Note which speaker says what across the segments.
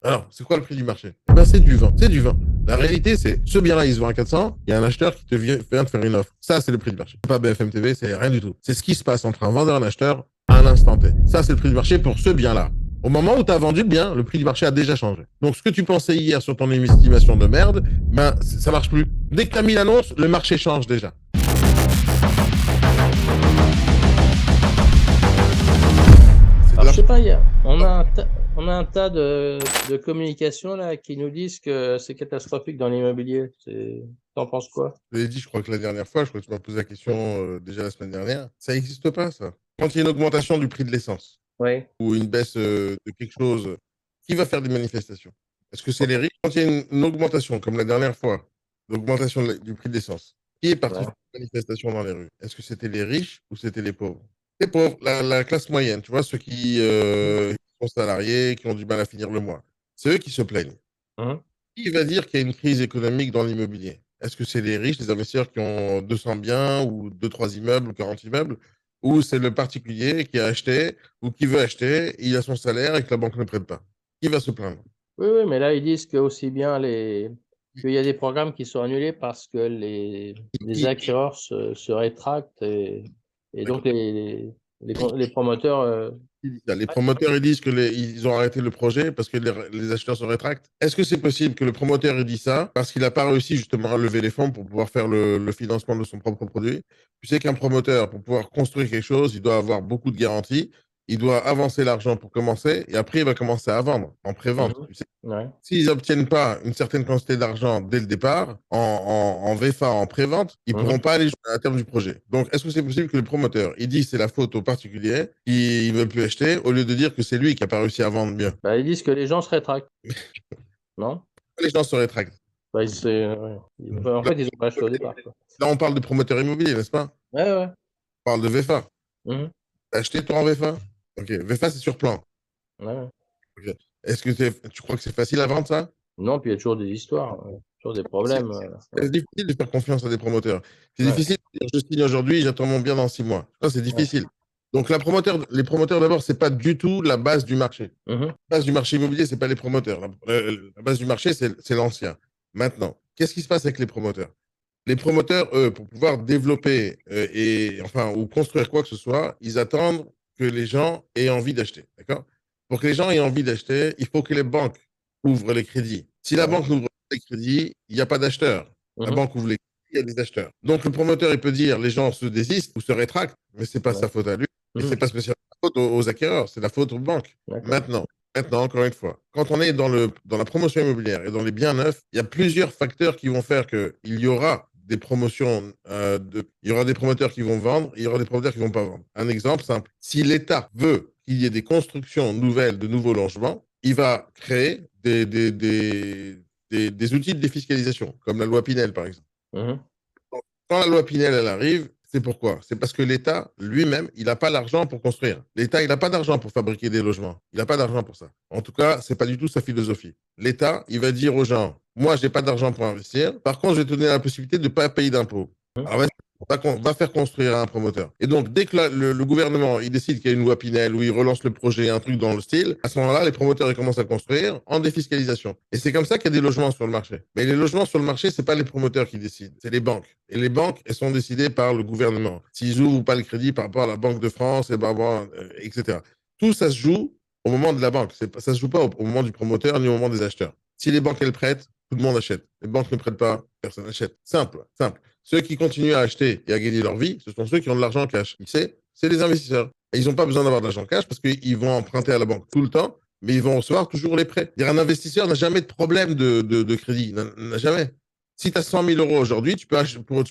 Speaker 1: Alors, c'est quoi le prix du marché? Eh ben, c'est du vent. C'est du vent. La réalité, c'est ce bien-là, il se vend à 400. Il y a un acheteur qui vient de faire une offre. Ça, c'est le prix du marché. C'est pas BFM TV, c'est rien du tout. C'est ce qui se passe entre un vendeur et un acheteur à l'instant T. Ça, c'est le prix du marché pour ce bien-là. Au moment où tu as vendu le bien, le prix du marché a déjà changé. Donc, ce que tu pensais hier sur ton estimation de merde, ben, ça marche plus. Dès que tu as mis l'annonce, le marché change déjà. C'est de
Speaker 2: Alors, je sais
Speaker 1: l'argent.
Speaker 2: pas, on a un tas de communications là qui nous disent que c'est catastrophique dans l'immobilier. T'en penses quoi?
Speaker 1: Je l'ai dit, je crois que la dernière fois, je crois que tu m'as posé la question déjà la semaine dernière. Ça n'existe pas, ça. Quand il y a une augmentation du prix de l'essence,
Speaker 2: Oui.
Speaker 1: ou une baisse de quelque chose, qui va faire des manifestations? Est-ce que c'est les riches? Quand il y a une augmentation, comme la dernière fois, l'augmentation du prix de l'essence, qui est parti
Speaker 2: Ouais.
Speaker 1: faire des manifestations dans les rues? Est-ce que c'était les riches ou c'était les pauvres? Les pauvres, la classe moyenne, tu vois, ceux qui sont salariés, qui ont du mal à finir le mois. C'est eux qui se plaignent.
Speaker 2: Mhm.
Speaker 1: Qui va dire qu'il y a une crise économique dans l'immobilier? Est-ce que c'est les riches, les investisseurs qui ont 200 biens ou 2, 3 immeubles ou 40 immeubles? Ou c'est le particulier qui a acheté ou qui veut acheter, il a son salaire et que la banque ne prête pas? Qui va se plaindre?
Speaker 2: Oui, oui, mais là, ils disent que aussi bien qu'il y a des programmes qui sont annulés parce que les
Speaker 1: Qui-
Speaker 2: acquéreurs se rétractent et donc
Speaker 1: D'accord.
Speaker 2: les promoteurs.
Speaker 1: Qui dit ça? Les promoteurs, ils disent ils ont arrêté le projet parce que les acheteurs se rétractent. Est-ce que c'est possible que le promoteur ait dit ça parce qu'il n'a pas réussi justement à lever les fonds pour pouvoir faire le financement de son propre produit? Tu sais qu'un promoteur, pour pouvoir construire quelque chose, il doit avoir beaucoup de garanties, il doit avancer l'argent pour commencer et après il va commencer à vendre en pré-vente.
Speaker 2: Mhm.
Speaker 1: Tu sais,
Speaker 2: Ouais.
Speaker 1: s'ils n'obtiennent pas une certaine quantité d'argent dès le départ, en VFA, en pré-vente, ils ne pourront
Speaker 2: Mhm.
Speaker 1: pas aller jusqu'à terme du projet. Donc, est-ce que c'est possible que le promoteur, il dit que c'est la faute au particulier qui ne veut plus acheter, au lieu de dire que c'est lui qui n'a pas réussi à vendre mieux?
Speaker 2: Bah, ils disent que les gens se rétractent, non?
Speaker 1: Les gens se rétractent.
Speaker 2: Bah, ouais. En
Speaker 1: Là,
Speaker 2: fait, ils ont pas acheté au départ, quoi.
Speaker 1: là, on parle de promoteur immobilier, n'est-ce pas?
Speaker 2: Ouais, ouais.
Speaker 1: On parle de VFA.
Speaker 2: Mhm.
Speaker 1: T'as acheté toi en VFA? Ok, VFA, c'est sur plan.
Speaker 2: Ouais, ouais.
Speaker 1: Ok. Est-ce que tu crois que c'est facile à vendre ça?
Speaker 2: Non, puis il y a toujours des histoires, toujours des
Speaker 1: C'est
Speaker 2: problèmes. Ouais.
Speaker 1: c'est difficile de faire confiance à des promoteurs. C'est
Speaker 2: Ouais.
Speaker 1: difficile de dire je signe aujourd'hui, j'attends mon bien dans 6 mois. Ça, c'est
Speaker 2: Ouais.
Speaker 1: difficile. Donc, les promoteurs, d'abord, c'est pas du tout la base du marché.
Speaker 2: Mhm.
Speaker 1: La base du marché immobilier, c'est pas les promoteurs. La base du marché, c'est l'ancien. Maintenant, qu'est-ce qui se passe avec les promoteurs? Les promoteurs, eux, pour pouvoir développer enfin, ou construire quoi que ce soit, ils attendent que les gens aient envie d'acheter. D'accord? Pour que les gens aient envie d'acheter, il faut que les banques ouvrent les crédits. Si la
Speaker 2: Ouais.
Speaker 1: banque n'ouvre pas les crédits, il n'y a pas d'acheteurs. La
Speaker 2: Mhm.
Speaker 1: banque ouvre les crédits, il y a des acheteurs. Donc le promoteur, il peut dire les gens se désistent ou se rétractent, mais ce n'est pas
Speaker 2: Ouais.
Speaker 1: sa faute à lui. Et ce n'est
Speaker 2: Mhm.
Speaker 1: pas spécialement la faute aux acquéreurs, c'est la faute aux banques.
Speaker 2: D'accord.
Speaker 1: Maintenant, encore une fois, quand on est dans la promotion immobilière et dans les biens neufs, il y a plusieurs facteurs qui vont faire qu'il y aura des promotions, il y aura des promoteurs qui vont vendre, et il y aura des promoteurs qui ne vont pas vendre. Un exemple simple, si l'État veut qu'il y ait des constructions nouvelles de nouveaux logements, il va créer des outils de défiscalisation, comme la loi Pinel, par exemple.
Speaker 2: Mhm.
Speaker 1: Quand la loi Pinel, elle arrive, c'est pourquoi? C'est parce que l'État, lui-même, il n'a pas l'argent pour construire. L'État, il n'a pas d'argent pour fabriquer des logements. Il n'a pas d'argent pour ça. En tout cas, c'est pas du tout sa philosophie. L'État, il va dire aux gens, moi, j'ai pas d'argent pour investir. Par contre, je vais te donner la possibilité de ne pas payer d'impôts.
Speaker 2: Mhm.
Speaker 1: Alors, va faire construire un promoteur. Et donc, dès que le gouvernement il décide qu'il y a une loi Pinel où il relance le projet, un truc dans le style, à ce moment-là, les promoteurs ils commencent à construire en défiscalisation. Et c'est comme ça qu'il y a des logements sur le marché. Mais les logements sur le marché, c'est pas les promoteurs qui décident, c'est les banques. Et les banques, elles sont décidées par le gouvernement. S'ils ouvrent ou pas le crédit par rapport à la Banque de France, et etc. Tout ça se joue au moment de la banque. Ça se joue pas au moment du promoteur ni au moment des acheteurs. Si les banques elles prêtent, tout le monde achète. Les banques ne prêtent pas, personne n'achète. Simple, simple. Ceux qui continuent à acheter et à gagner leur vie, ce sont ceux qui ont de l'argent en cash. Qui c'est les investisseurs. Et ils n'ont pas besoin d'avoir de l'argent cash parce qu'ils vont emprunter à la banque tout le temps, mais ils vont recevoir toujours les prêts. Un investisseur n'a jamais de problème de crédit, n'a jamais. Si tu as 100 000 euros aujourd'hui, tu peux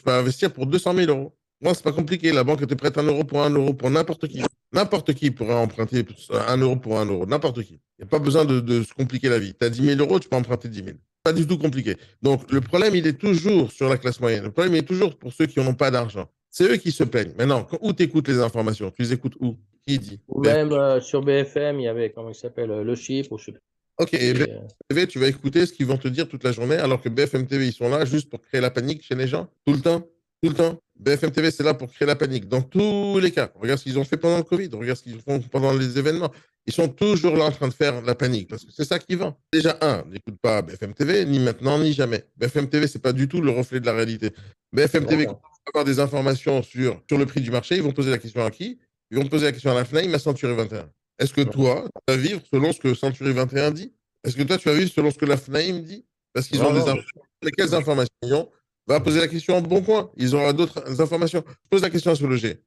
Speaker 1: investir pour 200 000 euros. Moi, c'est pas compliqué. La banque te prête 1 euro pour 1 euro pour n'importe qui. N'importe qui pourrait emprunter 1 euro pour 1 euro. N'importe qui. Il n'y a pas besoin de se compliquer la vie. Tu as 10 000 euros, tu peux emprunter 10 000. Pas du tout compliqué. Donc, le problème, il est toujours sur la classe moyenne. Le problème, il est toujours pour ceux qui n'ont pas d'argent. C'est eux qui se plaignent. Maintenant, où tu écoutes les informations? Tu les écoutes où? Qui dit?
Speaker 2: Ou
Speaker 1: BF.
Speaker 2: même sur BFM, il y avait, comment il s'appelle, Le Chip, ou je sais plus.
Speaker 1: Ok, et BFM
Speaker 2: Et,
Speaker 1: TV, tu vas écouter ce qu'ils vont te dire toute la journée, alors que BFM TV, ils sont là juste pour créer la panique chez les gens, tout le temps, tout le temps. BFM TV, c'est là pour créer la panique. Dans tous les cas, regarde ce qu'ils ont fait pendant le Covid, regarde ce qu'ils font pendant les événements. ils sont toujours là en train de faire la panique, parce que c'est ça qui vend. Déjà, n'écoute pas BFM TV, ni maintenant, ni jamais. BFM TV, c'est pas du tout le reflet de la réalité. BFM TV, quand ils vont avoir des informations sur le prix du marché, ils vont poser la question à qui? Ils vont poser la question à la FNAIM, à Century 21. Est-ce que toi, tu vas vivre selon ce que Century 21 dit? Est-ce que toi, tu vas vivre selon ce que la FNAIM dit? Parce qu'ils ont des informations. Quelles informations ils ont? Va poser la question en bon coin. Ils auront d'autres informations. Je pose la question à ce loger.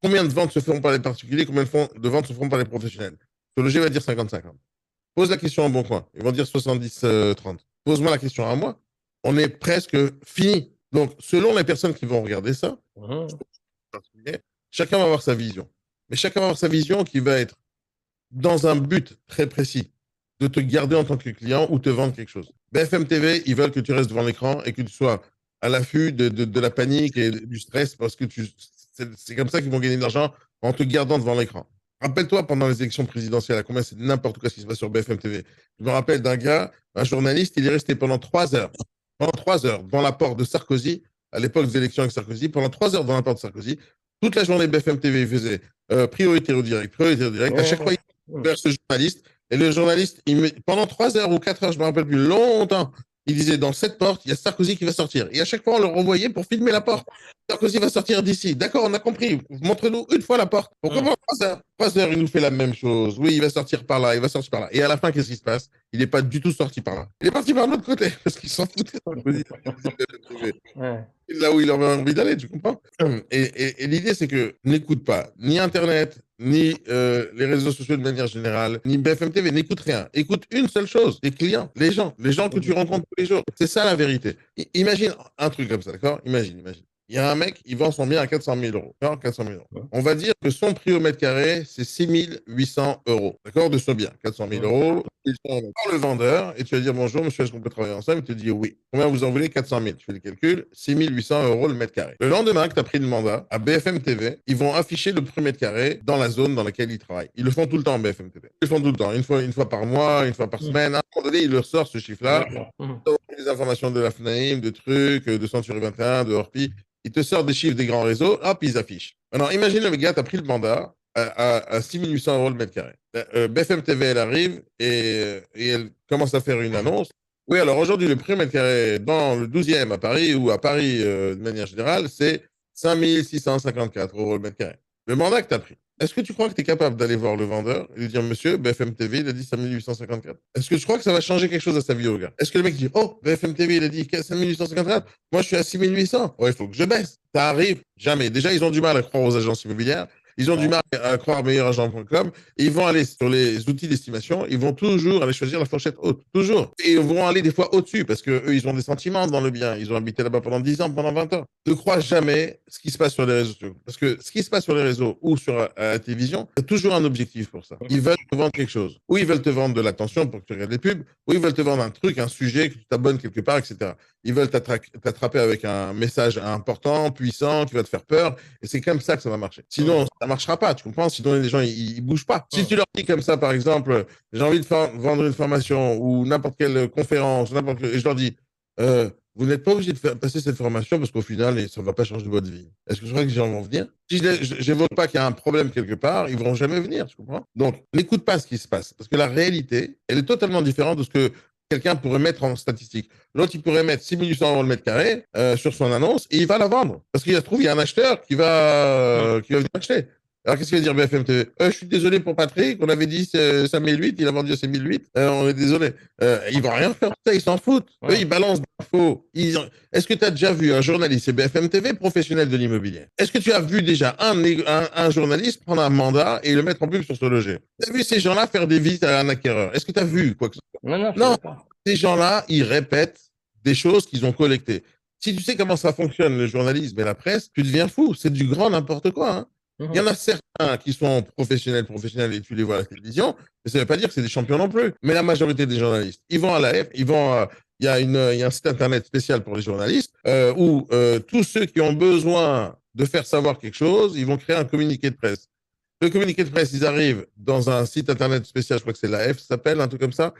Speaker 1: Combien de ventes se feront par les particuliers? Combien de ventes se feront par les professionnels? Ce loger va dire 50-50. Pose la question en bon coin. Ils vont dire 70-30. Pose-moi la question à moi. On est presque fini. Donc, selon les personnes qui vont regarder ça, chacun va avoir sa vision. Mais chacun va avoir sa vision qui va être dans un but très précis, de te garder en tant que client ou te vendre quelque chose. BFM TV, ils veulent que tu restes devant l'écran et que tu sois à l'affût de la panique et du stress parce que c'est comme ça qu'ils vont gagner de l'argent en te gardant devant l'écran. Rappelle-toi, pendant les élections présidentielles, à combien c'est n'importe quoi ce qui se passe sur BFM TV. Je me rappelle d'un gars, un journaliste, il est resté pendant 3 heures. Pendant 3 heures, devant la porte de Sarkozy, à l'époque des élections avec Sarkozy, pendant 3 heures devant la porte de Sarkozy. Toute la journée, BFM TV faisait prioritaire au direct, prioritaire au direct. À chaque fois, il vers ce journaliste. Et le journaliste, pendant 3 heures ou 4 heures, je ne me rappelle plus, longtemps, il disait dans cette porte, il y a Sarkozy qui va sortir. Et à chaque fois, on le renvoyait pour filmer la porte. Sarkozy va sortir d'ici. D'accord, on a compris. Montre-nous une fois la porte. Pourquoi pendant 3 heures 3 heures, il nous fait la même chose. Oui, il va sortir par là, il va sortir par là. Et à la fin, qu'est-ce qui se passe? Il n'est pas du tout sorti par là. Il est parti par l'autre côté parce qu'il s'en foutait. Là où il avait envie d'aller, tu comprends? Et l'idée, c'est que n'écoute pas ni Internet, ni les réseaux sociaux de manière générale, ni BFM TV, n'écoute rien. Écoute une seule chose, les clients, les gens que tu rencontres tous les jours. C'est ça la vérité. Imagine un truc comme ça, d'accord? Imagine. Il y a un mec, il vend son bien à 400 000 euros. D'accord, 400 000 euros. On va dire que son prix au mètre carré, c'est 6 800 euros. D'accord, de ce bien. 400 000 euros. Il prend le vendeur et tu vas dire bonjour, monsieur, est-ce qu'on peut travailler ensemble? Il te dit oui. Combien vous en voulez? 400 000. Tu fais le calcul. 6 800 euros le mètre carré. Le lendemain que tu as pris le mandat, à BFM TV, ils vont afficher le prix mètre carré dans la zone dans laquelle ils travaillent. Ils le font tout le temps, BFM TV. Ils le font tout le temps. Une fois par mois, une fois par semaine. À un moment donné, ils leur sortent ce chiffre-là. Les informations de la FNAIM, de trucs, de Century 21, de Orpi. Ils te sortent des chiffres des grands réseaux, hop, ils affichent. Maintenant, imagine le gars, tu as pris le mandat à 6 800 euros le mètre carré. BFM TV, elle arrive et elle commence à faire une annonce. Oui, alors aujourd'hui, le prix mètre carré dans le 12e à Paris ou à Paris de manière générale, c'est 5 654 euros le mètre carré. Le mandat que tu as pris. Est-ce que tu crois que tu es capable d'aller voir le vendeur et lui dire, monsieur, BFM TV, il a dit 5 854? Est-ce que tu crois que ça va changer quelque chose à sa vie au gars? Est-ce que le mec dit, oh, BFM TV, il a dit 5 854, moi je suis à 6 800. Ouais, il faut que je baisse. Ça arrive jamais. Déjà, ils ont du mal à croire aux agences immobilières. Ils ont du mal à croire meilleuragent.com. Ils vont aller sur les outils d'estimation. Ils vont toujours aller choisir la fourchette haute. Toujours. Et ils vont aller des fois au-dessus parce qu'eux, ils ont des sentiments dans le bien. Ils ont habité là-bas pendant 10 ans, pendant 20 ans. Ne crois jamais ce qui se passe sur les réseaux sociaux. Parce que ce qui se passe sur les réseaux ou sur la télévision, il y a toujours un objectif pour ça. Ils veulent te vendre quelque chose. Ou ils veulent te vendre de l'attention pour que tu regardes les pubs. Ou ils veulent te vendre un truc, un sujet, que tu t'abonnes quelque part, etc. Ils veulent t'attraper avec un message important, puissant, qui va te faire peur. Et c'est comme ça que ça va marcher. Sinon, ça marchera pas, tu comprends? Sinon, les gens, ils bougent pas. Si tu leur dis comme ça, par exemple, j'ai envie de vendre une formation ou n'importe quelle conférence, et je leur dis, vous n'êtes pas obligé de passer cette formation parce qu'au final, ça ne va pas changer votre vie. Est-ce que je crois que les gens vont venir? Si je n'évoque pas qu'il y a un problème quelque part, ils ne vont jamais venir, tu comprends? Donc, n'écoute pas ce qui se passe parce que la réalité, elle est totalement différente de ce que quelqu'un pourrait mettre en statistique. L'autre, il pourrait mettre 6 800 euros le mètre carré sur son annonce et il va la vendre. Parce qu'il se trouve, il y a un acheteur qui va venir acheter. Alors, qu'est-ce qu'il va dire BFM TV? Je suis désolé pour Patrick, on avait dit 5008, il a vendu à 5008, on est désolé. Ils vont rien faire de ça, ils s'en foutent. Eux, ils balancent des infos. Est-ce que tu as déjà vu un journaliste, c'est BFM TV, professionnel de l'immobilier? Est-ce que tu as vu déjà un journaliste prendre un mandat et le mettre en pub sur ce loger? Tu as vu ces gens-là faire des visites à un acquéreur? Est-ce que tu as vu quoi que ce soit? Non, ces gens-là, ils répètent des choses qu'ils ont collectées. Si tu sais comment ça fonctionne, le journalisme et la presse, tu deviens fou. C'est du grand n'importe quoi. Hein. Il y en a certains qui sont professionnels et tu les vois à la télévision, mais ça ne veut pas dire que c'est des champions non plus. Mais la majorité des journalistes, ils vont à la F, il y a un site internet spécial pour les journalistes où tous ceux qui ont besoin de faire savoir quelque chose, ils vont créer un communiqué de presse. Le communiqué de presse, ils arrivent dans un site internet spécial, je crois que c'est la F, ça s'appelle, un truc comme ça,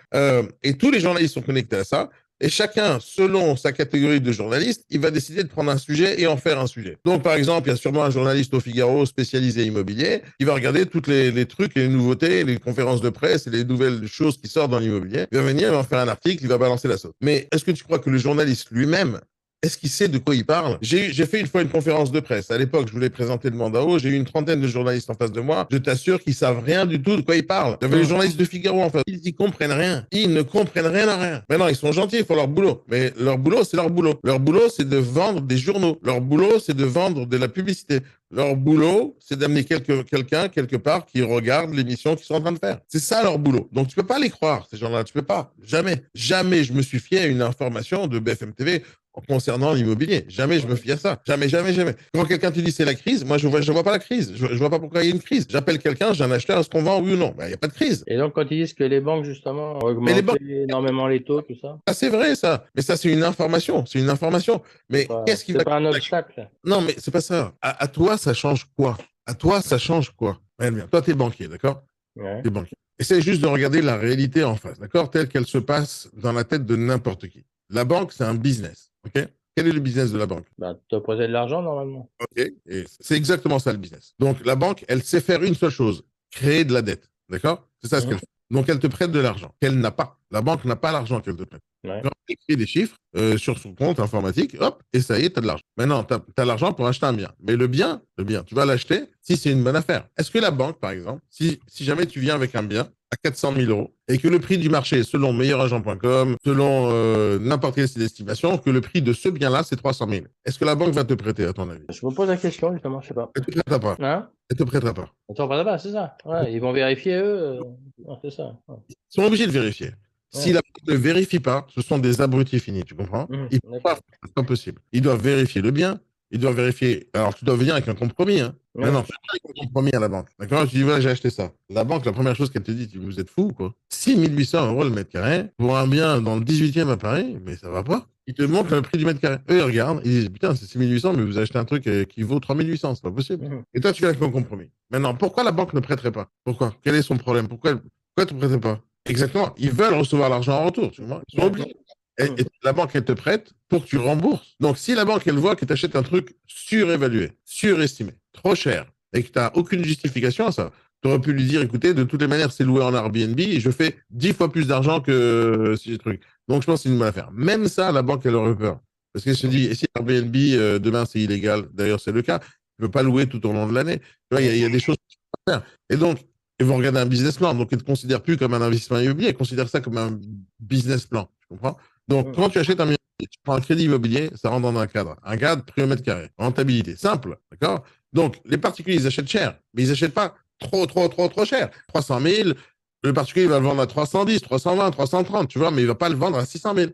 Speaker 1: et tous les journalistes sont connectés à ça. Et chacun, selon sa catégorie de journaliste, il va décider de prendre un sujet et en faire un sujet. Donc, par exemple, il y a sûrement un journaliste au Figaro spécialisé immobilier qui va regarder toutes les trucs et les nouveautés, les conférences de presse et les nouvelles choses qui sortent dans l'immobilier. Il va venir, il va faire un article, il va balancer la sauce. Mais est-ce que tu crois que le journaliste lui-même, est-ce qu'il sait de quoi il parle? J'ai fait une fois une conférence de presse. À l'époque, je voulais présenter le Mandao. J'ai eu une trentaine de journalistes en face de moi. Je t'assure qu'ils savent rien du tout de quoi ils parlent. J'avais les journalistes de Figaro en face. Ils comprennent rien. Ils ne comprennent rien à rien. Maintenant, ils sont gentils, ils font leur boulot. Mais leur boulot, c'est leur boulot. Leur boulot, c'est de vendre des journaux. Leur boulot, c'est de vendre de la publicité. Leur boulot, c'est d'amener quelqu'un quelque part qui regarde l'émission qu'ils sont en train de faire. C'est ça leur boulot. Donc, tu peux pas les croire, ces gens-là. Tu peux pas. Jamais. Jamais je me suis fié à une information de BFM TV concernant l'immobilier. Jamais je me fie à ça. Jamais, jamais, jamais. Quand quelqu'un te dit c'est la crise, moi je vois pas la crise. Je vois pas pourquoi il y a une crise. J'appelle quelqu'un, j'ai un acheteur, est-ce qu'on vend oui ou non? Ben, il n'y a pas de crise.
Speaker 2: Et donc, quand ils disent que les banques, justement, ont
Speaker 1: Mais les
Speaker 2: augmenté
Speaker 1: banques,
Speaker 2: énormément les taux, tout ça,
Speaker 1: c'est vrai ça. Mais ça, c'est une information. C'est une information. Mais qu'est-ce qui
Speaker 2: c'est
Speaker 1: va...
Speaker 2: pas un obstacle.
Speaker 1: Non, mais c'est pas ça. À toi, ça change quoi? À toi, ça change quoi? Bien. Toi, t'es banquier, d'accord?
Speaker 2: Ouais.
Speaker 1: T'es banquier. Essaye juste de regarder la réalité en face, d'accord? Telle qu'elle se passe dans la tête de n'importe qui. La banque, c'est un business, ok? Quel est le business de la banque?
Speaker 2: Bah, tu dois poser de l'argent, normalement.
Speaker 1: Ok. Et c'est exactement ça le business. Donc la banque, elle sait faire une seule chose, créer de la dette. D'accord? C'est ça ce qu'elle fait. Donc elle te prête de l'argent qu'elle n'a pas. La banque n'a pas l'argent qu'elle te prête.
Speaker 2: Ouais.
Speaker 1: Elle écrit des chiffres sur son compte informatique, hop, et ça y est, tu as de l'argent. Maintenant, tu as l'argent pour acheter un bien. Mais le bien, tu vas l'acheter si c'est une bonne affaire. Est-ce que la banque, par exemple, si jamais tu viens avec un bien à 400 000 euros et que le prix du marché, selon meilleuragent.com, selon n'importe quelle estimation, que le prix de ce bien-là, c'est 300 000, est-ce que la banque va te prêter, à ton avis?
Speaker 2: Je me pose la question, justement, je sais pas.
Speaker 1: Elle te prêtera pas.
Speaker 2: Hein?
Speaker 1: Elle te prêtera pas.
Speaker 2: Attends, pas là-bas, c'est ça. Ouais, ils vont vérifier, eux. Ouais, c'est ça. Ouais.
Speaker 1: Ils sont obligés de vérifier. Si la banque ne vérifie pas, ce sont des abrutis finis, tu comprends? Ils ne peuvent pas, c'est impossible. Ils doivent vérifier le bien, ils doivent vérifier. Alors, tu dois venir avec un compromis. Hein.
Speaker 2: Ouais.
Speaker 1: Maintenant, tu viens avec un compromis à la banque. D'accord? Tu dis, voilà, j'ai acheté ça. La banque, la première chose qu'elle te dit, vous êtes fou, quoi. 6 800 euros le mètre carré pour un bien dans le 18e à Paris, mais ça va pas. Ils te montrent le prix du mètre carré. Eux, ils regardent, ils disent, putain, c'est 6 800, mais vous achetez un truc qui vaut 3 800, c'est pas possible. Et toi, tu viens avec un compromis. Maintenant, pourquoi la banque ne prêterait pas? Pourquoi? Quel est son problème? Pourquoi tu ne prêtes pas? Exactement. Ils veulent recevoir l'argent en retour, tu vois. Ils sont obligés. Et la banque, elle te prête pour que tu rembourses. Donc, si la banque, elle voit que tu achètes un truc surévalué, surestimé, trop cher, et que tu n'as aucune justification à ça, tu aurais pu lui dire, écoutez, de toutes les manières, c'est loué en Airbnb et je fais 10 fois plus d'argent que si j'ai truc. Donc, je pense que c'est une bonne affaire. Même ça, la banque, elle aurait peur. Parce qu'elle se dit, et si Airbnb, demain, c'est illégal, d'ailleurs, c'est le cas, tu ne peux pas louer tout au long de l'année. Il y a des choses que tu peux faire. Et donc, ils vont regarder un business plan. Donc, ils ne te considèrent plus comme un investissement immobilier, ils considèrent ça comme un business plan. Tu comprends? Donc, quand tu achètes un bien, tu prends un crédit immobilier, ça rentre dans un cadre. Un cadre, prix au mètre carré. Rentabilité. Simple. D'accord? Donc, les particuliers, ils achètent cher, mais ils n'achètent pas trop cher. 300 000, le particulier, il va le vendre à 310, 320, 330, tu vois, mais il ne va pas le vendre à 600 000.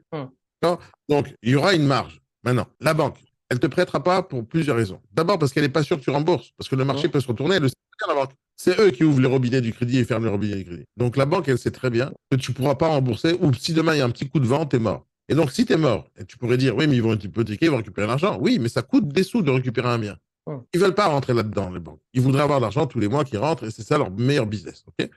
Speaker 1: D'accord? Donc, il y aura une marge. Maintenant, la banque, elle ne te prêtera pas pour plusieurs raisons. D'abord, parce qu'elle n'est pas sûre que tu rembourses, parce que le marché peut se retourner, elle le sait bien, la banque. C'est eux qui ouvrent les robinets du crédit et ferment les robinets du crédit. Donc la banque, elle sait très bien que tu ne pourras pas rembourser, ou si demain il y a un petit coup de vent, tu es mort. Et donc, si tu es mort, et tu pourrais dire, oui, mais ils vont hypothéquer, ils vont récupérer l'argent. Oui, mais ça coûte des sous de récupérer un bien. Ils ne veulent pas rentrer là-dedans, les banques. Ils voudraient avoir l'argent tous les mois qui rentrent, et c'est ça leur meilleur business. Okay?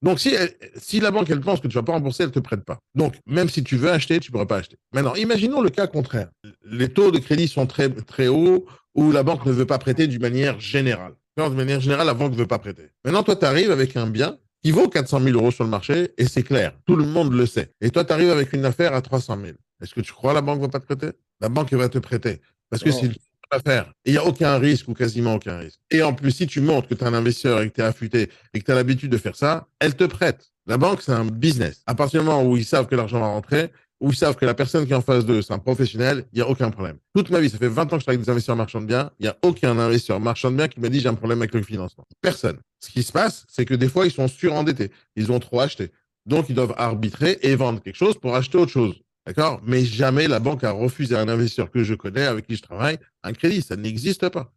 Speaker 1: Donc, si la banque, elle pense que tu ne vas pas rembourser, elle ne te prête pas. Donc, même si tu veux acheter, tu ne pourras pas acheter. Maintenant, imaginons le cas contraire. Les taux de crédit sont très, très hauts, où la banque ne veut pas prêter d'une manière générale. De manière générale, la banque ne veut pas prêter. Maintenant, toi, tu arrives avec un bien qui vaut 400 000 euros sur le marché, et c'est clair, tout le monde le sait. Et toi, tu arrives avec une affaire à 300 000. Est-ce que tu crois que la banque ne va pas te prêter? La banque, elle va te prêter. Parce que c'est une affaire. Et il n'y a aucun risque ou quasiment aucun risque. Et en plus, si tu montres que tu es un investisseur et que tu es affûté et que tu as l'habitude de faire ça, elle te prête. La banque, c'est un business. À partir du moment où ils savent que l'argent va rentrer, où ils savent que la personne qui est en face d'eux, c'est un professionnel, il n'y a aucun problème. Toute ma vie, ça fait 20 ans que je travaille avec des investisseurs marchands de biens, il n'y a aucun investisseur marchand de biens qui m'a dit j'ai un problème avec le financement. Personne. Ce qui se passe, c'est que des fois, ils sont surendettés. Ils ont trop acheté. Donc, ils doivent arbitrer et vendre quelque chose pour acheter autre chose. D'accord? Mais jamais la banque a refusé à un investisseur que je connais, avec qui je travaille, un crédit. Ça n'existe pas.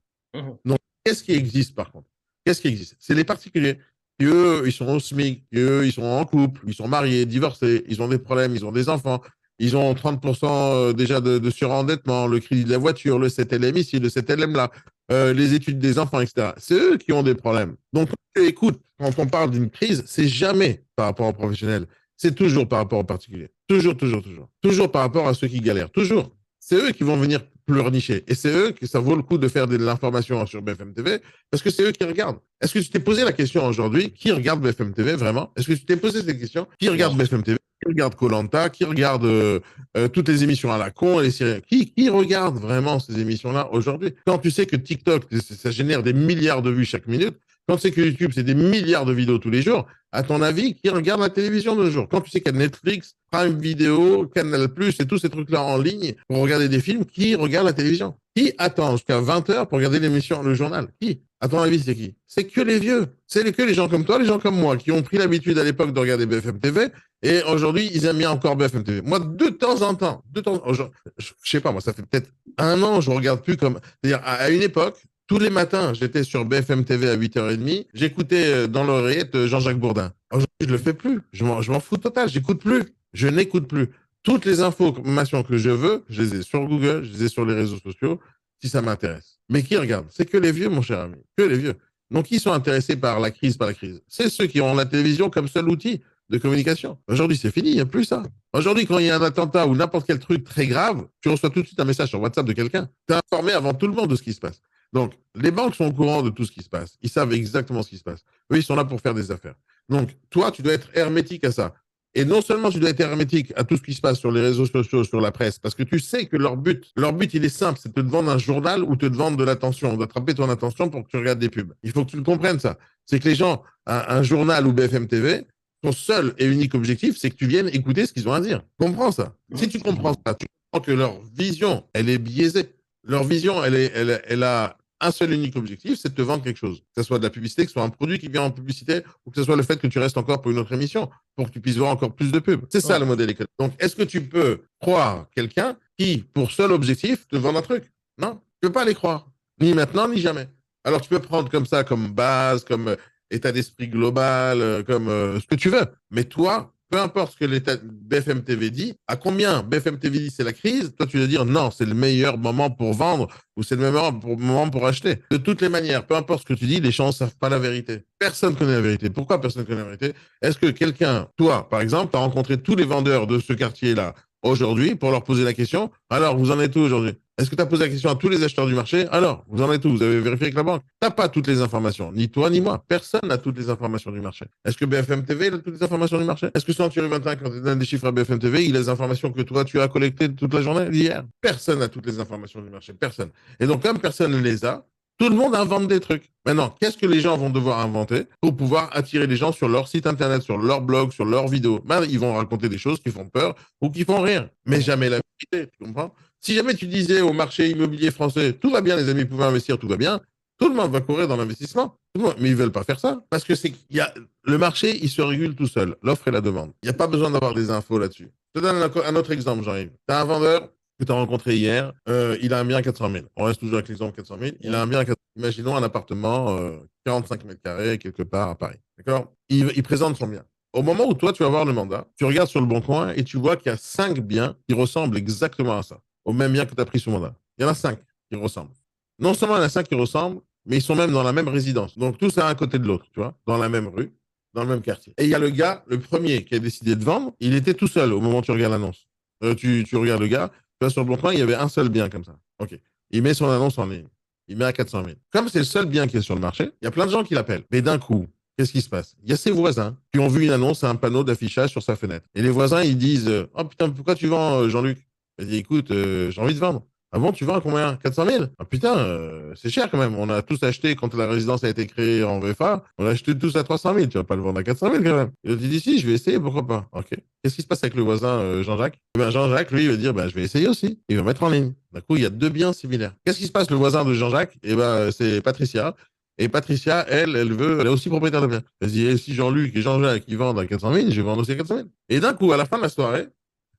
Speaker 1: Donc, qu'est-ce qui existe par contre? Qu'est-ce qui existe? C'est les particuliers. Qui, eux, ils sont au SMIC, qui, eux, ils sont en couple, ils sont mariés, divorcés, ils ont des problèmes, ils ont des enfants, ils ont 30% déjà de surendettement, le crédit de la voiture, le 7LM ici, le 7LM là, les études des enfants, etc. C'est eux qui ont des problèmes. Donc, écoute, quand on parle d'une crise, c'est jamais par rapport aux professionnels, c'est toujours par rapport aux particuliers. Toujours, toujours, toujours. Toujours par rapport à ceux qui galèrent. Toujours. C'est eux qui vont venir pleurnicher. Et c'est eux que ça vaut le coup de faire de l'information sur BFM TV parce que c'est eux qui regardent. Est-ce que tu t'es posé la question aujourd'hui, qui regarde BFM TV vraiment? Est-ce que tu t'es posé cette question? Qui regarde
Speaker 2: Non.
Speaker 1: BFM TV? Qui regarde koh Qui regarde toutes les émissions à la con et les séries? Qui regarde vraiment ces émissions-là aujourd'hui? Quand tu sais que TikTok, ça génère des milliards de vues chaque minute, quand tu sais que YouTube, c'est des milliards de vidéos tous les jours, à ton avis, qui regarde la télévision de nos jours? Quand tu sais qu'il y a Netflix, Prime Video, Canal+, et tous ces trucs-là en ligne pour regarder des films, qui regarde la télévision? Qui attend jusqu'à 20h pour regarder l'émission, le journal? Qui? À ton avis, c'est qui? C'est que les vieux. C'est que les gens comme toi, les gens comme moi, qui ont pris l'habitude à l'époque de regarder BFM TV, et aujourd'hui, ils aiment bien encore BFM TV. Moi, de temps en temps, je sais pas, moi, ça fait peut-être 1 an, je regarde plus comme... C'est-à-dire, à une époque, tous les matins, j'étais sur BFM TV à 8h30, j'écoutais dans l'oreillette Jean-Jacques Bourdin. Aujourd'hui, je le fais plus. Je m'en fous total, j'écoute plus. Je n'écoute plus. Toutes les informations que je veux, je les ai sur Google, je les ai sur les réseaux sociaux, si ça m'intéresse. Mais qui regarde? C'est que les vieux, mon cher ami, que les vieux. Donc, qui sont intéressés par la crise, par la crise? C'est ceux qui ont la télévision comme seul outil de communication. Aujourd'hui, c'est fini, il n'y a plus ça. Aujourd'hui, quand il y a un attentat ou n'importe quel truc très grave, tu reçois tout de suite un message sur WhatsApp de quelqu'un. Tu es informé avant tout le monde de ce qui se passe. Donc, les banques sont au courant de tout ce qui se passe. Ils savent exactement ce qui se passe. Eux, ils sont là pour faire des affaires. Donc, toi, tu dois être hermétique à ça. Et non seulement tu dois être hermétique à tout ce qui se passe sur les réseaux sociaux, sur la presse, parce que tu sais que leur but, il est simple, c'est de te vendre un journal ou te vendre de l'attention, d'attraper ton attention pour que tu regardes des pubs. Il faut que tu le comprennes, ça. C'est que les gens, un journal ou BFM TV, ton seul et unique objectif, c'est que tu viennes écouter ce qu'ils ont à dire. Comprends ça. Si tu comprends ça, tu comprends que leur vision, elle est biaisée. Leur vision, elle a un seul et unique objectif, c'est de te vendre quelque chose. Que ce soit de la publicité, que ce soit un produit qui vient en publicité, ou que ce soit le fait que tu restes encore pour une autre émission, pour que tu puisses voir encore plus de pubs. C'est ça le modèle économique. Donc, est-ce que tu peux croire quelqu'un qui, pour seul objectif, te vend un truc? Non, tu ne peux pas les croire. Ni maintenant, ni jamais. Alors, tu peux prendre comme ça, comme base, comme état d'esprit global, comme ce que tu veux. Mais toi, peu importe ce que l'État BFM TV dit, à combien BFM TV dit c'est la crise, toi tu vas dire non, c'est le meilleur moment pour vendre ou c'est le meilleur moment pour acheter. De toutes les manières, peu importe ce que tu dis, les gens ne savent pas la vérité. Personne ne connaît la vérité. Pourquoi personne ne connaît la vérité? Est-ce que quelqu'un, toi par exemple, tu as rencontré tous les vendeurs de ce quartier-là aujourd'hui pour leur poser la question, alors vous en êtes où aujourd'hui? Est-ce que tu as posé la question à tous les acheteurs du marché? Alors, vous en êtes où? Vous avez vérifié avec la banque? Tu n'as pas toutes les informations, ni toi ni moi. Personne n'a toutes les informations du marché. Est-ce que BFM TV a toutes les informations du marché? Est-ce que Century 25, quand tu donne des chiffres à BFM TV, il a les informations que toi, tu as collectées toute la journée d'hier? Personne n'a toutes les informations du marché. Personne. Et donc, comme personne ne les a, tout le monde invente des trucs. Maintenant, qu'est-ce que les gens vont devoir inventer pour pouvoir attirer les gens sur leur site internet, sur leur blog, sur leurs vidéos? Ils vont raconter des choses qui font peur ou qui font rire, mais jamais la vérité, tu comprends? Si jamais tu disais au marché immobilier français, tout va bien, les amis, vous pouvez investir, tout va bien, tout le monde va courir dans l'investissement. Mais ils ne veulent pas faire ça. Parce que le marché, il se régule tout seul, l'offre et la demande. Il n'y a pas besoin d'avoir des infos là-dessus. Je te donne un autre exemple, Jean-Yves. Tu as un vendeur que tu as rencontré hier, il a un bien à 400 000. On reste toujours avec l'exemple 400 000. Il a un bien à 400 000. Imaginons un appartement 45 mètres carrés quelque part à Paris. D'accord? Il présente son bien. Au moment où toi, tu vas voir le mandat, tu regardes sur le bon coin et tu vois qu'il y a 5 biens qui ressemblent exactement à ça, au même bien que tu as pris sous mandat. Il y en a 5 qui ressemblent. Non seulement il y en a 5 qui ressemblent, mais ils sont même dans la même résidence. Donc, tous à un côté de l'autre, tu vois, dans la même rue, dans le même quartier. Et il y a le gars, le premier qui a décidé de vendre, il était tout seul au moment où tu regardes l'annonce. Tu regardes le gars, tu vois, sur le bon coin, il y avait un seul bien comme ça. OK. Il met son annonce en ligne. Il met à 400 000. Comme c'est le seul bien qui est sur le marché, il y a plein de gens qui l'appellent. Mais d'un coup, qu'est-ce qui se passe? Il y a ses voisins qui ont vu une annonce à un panneau d'affichage sur sa fenêtre. Et les voisins, ils disent oh putain, pourquoi tu vends, Jean-Luc? Il dit écoute, j'ai envie de vendre. Ah bon, tu vends à combien? 400 000? Ah putain, c'est cher quand même. On a tous acheté, quand la résidence a été créée en VFA, on a acheté tous à 300 000. Tu vas pas le vendre à 400 000 quand même. Et l'autre, il dit si, je vais essayer, pourquoi pas? Ok. Qu'est-ce qui se passe avec le voisin Jean-Jacques? Eh ben, Jean-Jacques, lui, il va dire je vais essayer aussi. Il va mettre en ligne. D'un coup, il y a 2 biens similaires. Qu'est-ce qui se passe, le voisin de Jean-Jacques? Eh ben, c'est Patricia. Et Patricia, elle est aussi propriétaire de bien. Elle se dit, si Jean-Luc et Jean-Jacques, ils vendent à 400 000, je vais vendre aussi à 400 000. Et d'un coup, à la fin de la soirée,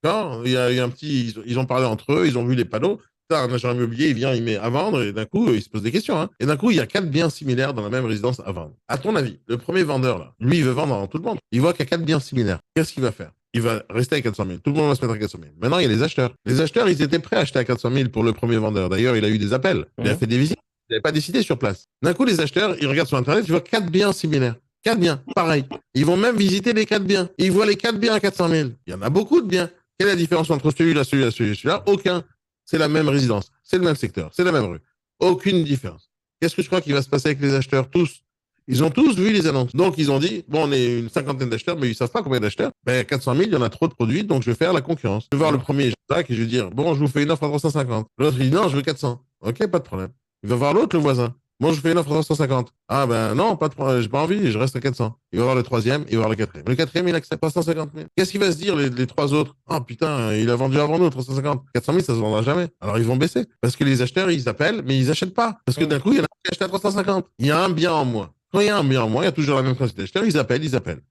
Speaker 1: quand il y a eu un petit, ils ont parlé entre eux, ils ont vu les panneaux. Un agent immobilier, il vient, il met à vendre, et d'un coup, il se pose des questions. Hein. Et d'un coup, il y a 4 biens similaires dans la même résidence à vendre. À ton avis, le premier vendeur, là, lui, il veut vendre dans tout le monde. Il voit qu'il y a 4 biens similaires. Qu'est-ce qu'il va faire? Il va rester à 400 000. Tout le monde va se mettre à 400 000. Maintenant, il y a les acheteurs. Les acheteurs, ils étaient prêts à acheter à 400 000 pour le premier vendeur. D'ailleurs, il a eu des appels. Il a fait des visites. Il n'avait pas décidé sur place. D'un coup, les acheteurs, ils regardent sur Internet, ils voient 4 biens similaires. 4 biens, pareil. Ils vont même visiter les 4 biens. Ils voient les 4 biens à 400 000. Il y en a beaucoup de biens. Quelle est la différence entre celui-là, celui-là, celui-là? Aucun. C'est la même résidence, c'est le même secteur, c'est la même rue. Aucune différence. Qu'est-ce que je crois qu'il va se passer avec les acheteurs? Tous. Ils ont tous vu les annonces. Donc, ils ont dit, bon, on est une cinquantaine d'acheteurs, mais ils ne savent pas combien d'acheteurs. Ben, 400 000, il y en a trop de produits, donc je vais faire la concurrence. Je vais voir le premier, Jacques, et je vais dire, bon, je vous fais une offre à 350. L'autre, il dit, non, je veux 400. OK, pas de problème. Il va voir l'autre, le voisin. Bon, je fais une offre à 350. Ah, ben, non, pas de problème, j'ai pas envie, je reste à 400. Il va voir le troisième, il va voir le quatrième. Le quatrième, il accepte 350 000. Qu'est-ce qu'il va se dire, les trois autres? Ah, putain, il a vendu avant nous, 350. 400 000, ça se vendra jamais. Alors, ils vont baisser. Parce que les acheteurs, ils appellent, mais ils achètent pas. Parce que d'un coup, il y en a qui achètent à 350. Il y a un bien en moins. Quand il y a un bien en moins, il y a toujours la même quantité d'acheteurs, ils appellent.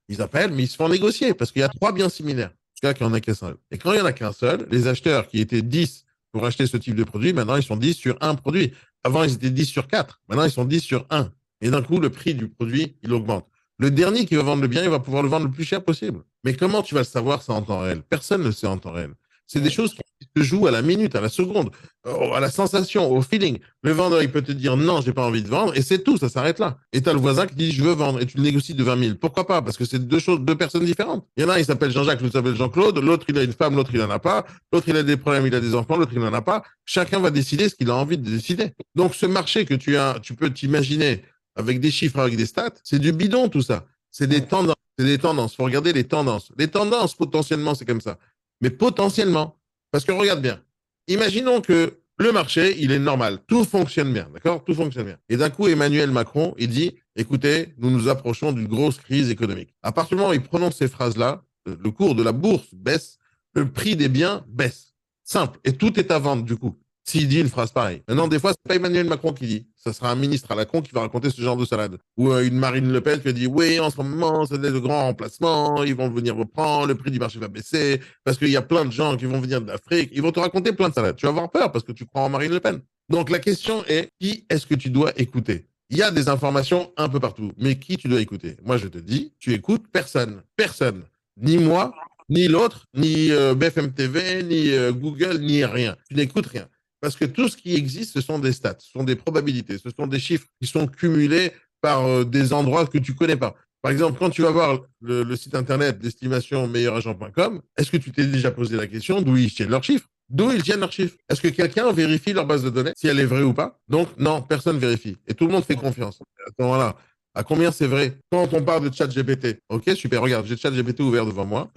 Speaker 1: Ils appellent, mais ils se font négocier parce qu'il y a 3 biens similaires. Jusqu'à qu'il n'y en a qu'un seul. Et quand il n'y en a qu'un seul, les acheteurs qui étaient 10 pour acheter ce type de produit, maintenant, ils sont 10 sur un produit. Avant, ils étaient 10 sur 4. Maintenant, ils sont 10 sur 1. Et d'un coup, le prix du produit, il augmente. Le dernier qui va vendre le bien, il va pouvoir le vendre le plus cher possible. Mais comment tu vas le savoir ça en temps réel? Personne ne le sait en temps réel. C'est des choses qui se jouent à la minute, à la seconde, à la sensation, au feeling. Le vendeur, il peut te dire non, j'ai pas envie de vendre, et c'est tout, ça s'arrête là. Et tu as le voisin qui dit je veux vendre, et tu le négocies de 20 000. Pourquoi pas? Parce que c'est deux personnes différentes. Il y en a un, il s'appelle Jean-Jacques, l'autre s'appelle Jean-Claude, l'autre, il a une femme, l'autre, il en a pas, l'autre, il a des problèmes, il a des enfants, l'autre, il en a pas. Chacun va décider ce qu'il a envie de décider. Donc, ce marché que tu peux t'imaginer avec des chiffres, avec des stats, c'est du bidon, tout ça. C'est des tendances. C'est des tendances. Faut regarder les tendances. Les tendances, potentiellement, c'est comme ça. Mais potentiellement, parce que regarde bien, imaginons que le marché, il est normal, tout fonctionne bien, d'accord? Tout fonctionne bien. Et d'un coup, Emmanuel Macron, il dit, écoutez, nous nous approchons d'une grosse crise économique. À partir du moment où il prononce ces phrases-là, le cours de la bourse baisse, le prix des biens baisse. Simple. Et tout est à vendre, du coup, s'il dit une phrase pareille. Maintenant, des fois, c'est pas Emmanuel Macron qui dit. Ça sera un ministre à la con qui va raconter ce genre de salade. Ou une Marine Le Pen qui dit, oui, en ce moment, c'est de grands remplacements, ils vont venir reprendre, le prix du marché va baisser, parce qu'il y a plein de gens qui vont venir de l'Afrique, ils vont te raconter plein de salades. Tu vas avoir peur parce que tu crois en Marine Le Pen. Donc, la question est, qui est-ce que tu dois écouter? Il y a des informations un peu partout, mais qui tu dois écouter? Moi, je te dis, tu écoutes personne. Personne. Ni moi, ni l'autre, ni BFM TV, ni Google, ni rien. Tu n'écoutes rien. Parce que tout ce qui existe, ce sont des stats, ce sont des probabilités, ce sont des chiffres qui sont cumulés par des endroits que tu ne connais pas. Par exemple, quand tu vas voir le site internet d'estimation meilleuragent.com, est-ce que tu t'es déjà posé la question d'où ils tiennent leurs chiffres? D'où ils tiennent leurs chiffres? Est-ce que quelqu'un vérifie leur base de données, si elle est vraie ou pas? Donc, non, personne vérifie. Et tout le monde fait confiance. À ce moment-là, à combien c'est vrai? Quand on parle de ChatGPT, ok, super, regarde, j'ai ChatGPT ouvert devant moi.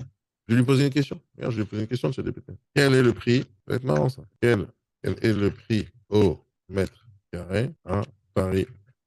Speaker 1: Je vais lui poser une question. Regarde, je vais lui poser une question de ChatGPT. Quel est le prix? Ça va être marrant, ça. Quel est le prix au mètre carré à Paris?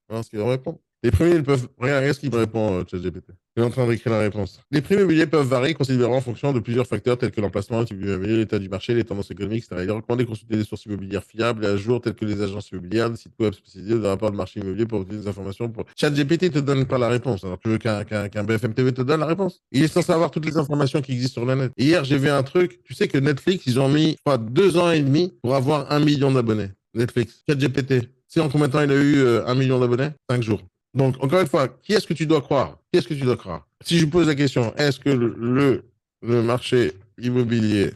Speaker 1: Alors, ce qu'il répond. Les prix, ils peuvent. Regarde ce qu'il me répond, ChatGPT. Il est en train d'écrire la réponse. Les prix immobiliers peuvent varier considérablement en fonction de plusieurs facteurs tels que l'emplacement, le type d'immobilier, l'état du marché, les tendances économiques, etc. Il est recommandé de consulter des sources immobilières fiables et à jour telles que les agences immobilières, des sites web spécialisés ou des rapports de marché immobilier pour obtenir des informations. ChatGPT ne te donne pas la réponse. Alors, tu veux qu'un BFM TV te donne la réponse? Il est censé avoir toutes les informations qui existent sur le net. Hier, j'ai vu un truc. Tu sais que Netflix, ils ont mis, je crois, 2 ans et demi pour avoir 1 million d'abonnés. Netflix. ChatGPT. C'est en combien de temps il a eu 1 million d'abonnés? 5 jours. Donc, encore une fois, qui est-ce que tu dois croire? Qui est-ce que tu dois croire? Si je pose la question, est-ce que le marché immobilier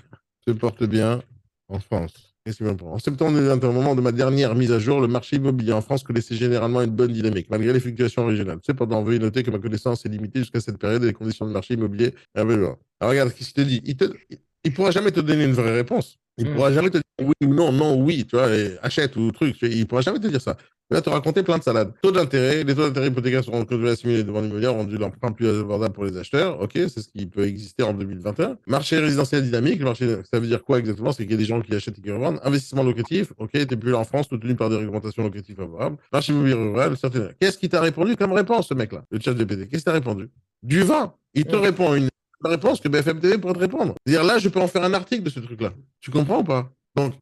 Speaker 1: se porte bien en France? En septembre 2021, au moment de ma dernière mise à jour, le marché immobilier en France connaissait généralement une bonne dynamique, malgré les fluctuations régionales. Cependant, veuillez noter que ma connaissance est limitée jusqu'à cette période et les conditions de marché immobilier. Alors, regarde, qu'est-ce qu'il te dit? Il pourra jamais te donner une vraie réponse. Il pourra jamais te dire oui ou non, non, oui, tu vois, achète ou truc. Il pourra jamais te dire ça. Là, tu as raconté plein de salades. Taux d'intérêt, les taux d'intérêt hypothécaires seront reconduits assimilés devant l'immobilier, rendu l'emprunt plus abordable pour les acheteurs. OK, c'est ce qui peut exister en 2021. Marché résidentiel dynamique, le marché, ça veut dire quoi exactement? C'est qu'il y a des gens qui achètent et qui revendent. Investissement locatif, OK, t'es plus là en France, soutenu par des réglementations locatives favorables. Marché immobilier rural, certaines. Qu'est-ce qui t'a répondu comme réponse, ce mec-là? Le chat GPT. Qu'est-ce qu'il t'a répondu? Du vin. Il te répond une réponse que BFM TV pourrait te répondre. C'est-à-dire là, je peux en faire un article de ce truc-là. Tu comprends ou pas? Donc,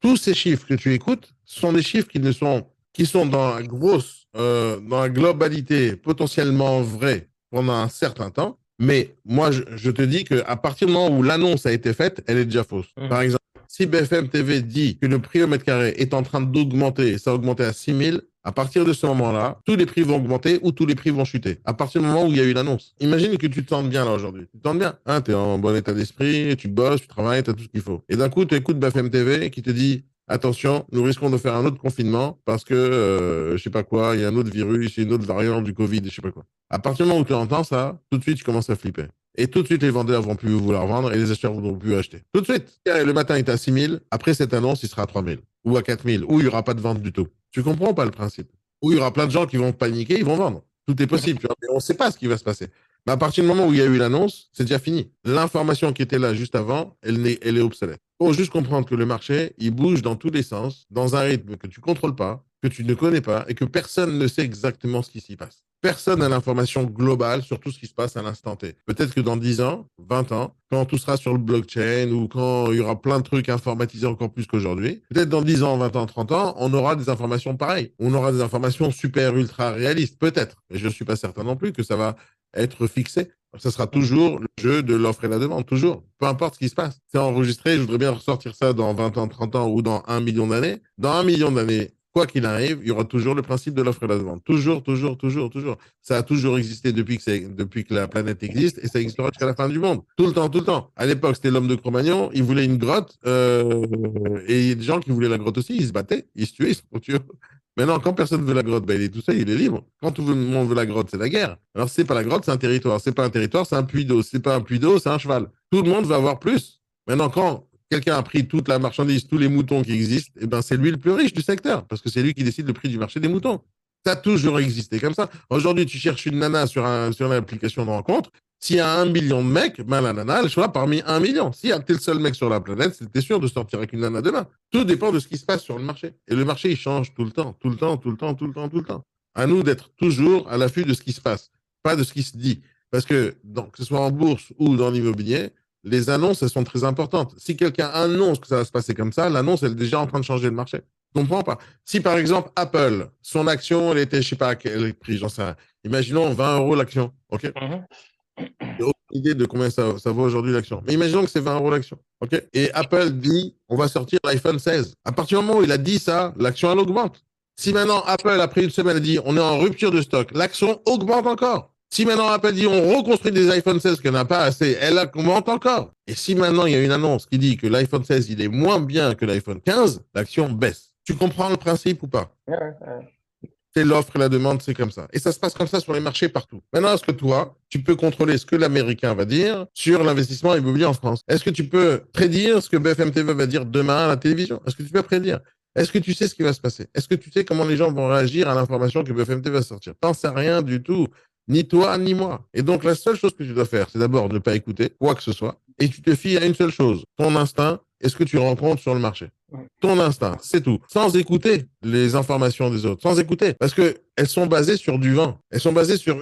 Speaker 1: tous ces chiffres que tu écoutes sont des chiffres qui sont dans la globalité potentiellement vrais pendant un certain temps. Mais moi, je te dis qu'à partir du moment où l'annonce a été faite, elle est déjà fausse. Par exemple, si BFM TV dit que le prix au mètre carré est en train d'augmenter, ça a augmenté à 6 000, à partir de ce moment-là, tous les prix vont augmenter ou tous les prix vont chuter. À partir du moment où il y a eu l'annonce. Imagine que tu te sens bien là aujourd'hui. Tu te sens bien. Hein, tu es en bon état d'esprit, tu bosses, tu travailles, tu as tout ce qu'il faut. Et d'un coup, tu écoutes BFM TV qui te dit attention, nous risquons de faire un autre confinement parce que, je sais pas quoi, il y a un autre virus, une autre variante du Covid, je sais pas quoi. À partir du moment où tu entends ça, tout de suite, tu commences à flipper. Et tout de suite, les vendeurs vont plus vouloir vendre et les acheteurs vont plus acheter. Tout de suite. Le matin, il est à 6 000. Après cette annonce, il sera à 3 000 ou à 4 000, ou il n'y aura pas de vente du tout. Tu comprends pas le principe? Ou il y aura plein de gens qui vont paniquer, ils vont vendre. Tout est possible, tu vois, mais on ne sait pas ce qui va se passer. Mais à partir du moment où il y a eu l'annonce, c'est déjà fini. L'information qui était là juste avant, elle est obsolète. Il faut juste comprendre que le marché, il bouge dans tous les sens, dans un rythme que tu ne contrôles pas, que tu ne connais pas et que personne ne sait exactement ce qui s'y passe. Personne n'a l'information globale sur tout ce qui se passe à l'instant T. Peut-être que dans 10 ans, 20 ans, quand tout sera sur le blockchain ou quand il y aura plein de trucs informatisés encore plus qu'aujourd'hui, peut-être dans 10 ans, 20 ans, 30 ans, on aura des informations pareilles. On aura des informations super ultra réalistes, peut-être. Et je ne suis pas certain non plus que ça va être fixé. Ça sera toujours le jeu de l'offre et la demande, toujours. Peu importe ce qui se passe. C'est enregistré, je voudrais bien ressortir ça dans 20 ans, 30 ans ou dans 1 million d'années. Dans 1 million d'années, quoi qu'il arrive, il y aura toujours le principe de l'offre et la demande. Toujours, toujours, toujours, toujours. Ça a toujours existé depuis que la planète existe et ça existera jusqu'à la fin du monde. Tout le temps, tout le temps. À l'époque, c'était l'homme de Cro-Magnon, il voulait une grotte et il y a des gens qui voulaient la grotte aussi, ils se battaient, ils se tuaient, ils se tuaient. Maintenant, quand personne veut la grotte, ben, il est tout seul, il est libre. Quand tout le monde veut la grotte, c'est la guerre. Alors, c'est pas la grotte, c'est un territoire. C'est pas un territoire, c'est un puits d'eau. C'est pas un puits d'eau, c'est un cheval. Tout le monde va avoir plus. Maintenant, quand quelqu'un a pris toute la marchandise, tous les moutons qui existent, eh ben, c'est lui le plus riche du secteur, parce que c'est lui qui décide le prix du marché des moutons. Ça a toujours existé comme ça. Aujourd'hui, tu cherches une nana sur une application de rencontre. S'il y a 1 million de mecs, ben la nana, elle sera parmi 1 million. Si t'es le seul mec sur la planète, t'es sûr de sortir avec une nana demain. Tout dépend de ce qui se passe sur le marché. Et le marché, il change tout le temps, tout le temps, tout le temps, tout le temps, tout le temps. À nous d'être toujours à l'affût de ce qui se passe, pas de ce qui se dit. Parce que, donc, que ce soit en bourse ou dans l'immobilier, les annonces, elles sont très importantes. Si quelqu'un annonce que ça va se passer comme ça, l'annonce, elle est déjà en train de changer le marché. Je comprends pas. Si par exemple, Apple, son action, elle était, je sais pas à quel prix, j'en sais rien. Imaginons 20 euros l'action. OK? J'ai aucune idée de combien ça vaut aujourd'hui l'action. Mais imaginons que c'est 20 euros l'action. OK? Et Apple dit, on va sortir l'iPhone 16. À partir du moment où il a dit ça, l'action, elle augmente. Si maintenant Apple, après une semaine, elle dit, on est en rupture de stock, l'action augmente encore. Si maintenant Apple dit, on reconstruit des iPhone 16 qu'on n'a pas assez, elle augmente encore. Et si maintenant il y a une annonce qui dit que l'iPhone 16, il est moins bien que l'iPhone 15, l'action baisse. Tu comprends le principe ou pas? C'est l'offre et la demande, c'est comme ça. Et ça se passe comme ça sur les marchés partout. Maintenant, est-ce que toi, tu peux contrôler ce que l'Américain va dire sur l'investissement immobilier en France? Est-ce que tu peux prédire ce que BFM TV va dire demain à la télévision? Est-ce que tu peux prédire? Est-ce que tu sais ce qui va se passer? Est-ce que tu sais comment les gens vont réagir à l'information que BFM TV va sortir? T'en sais rien du tout. Ni toi, ni moi. Et donc, la seule chose que tu dois faire, c'est d'abord ne pas écouter quoi que ce soit. Et tu te fies à une seule chose, ton instinct et ce que tu rencontres sur le marché. Ton instinct, c'est tout. Sans écouter les informations des autres, sans écouter. Parce qu'elles sont basées sur du vent. Elles sont basées sur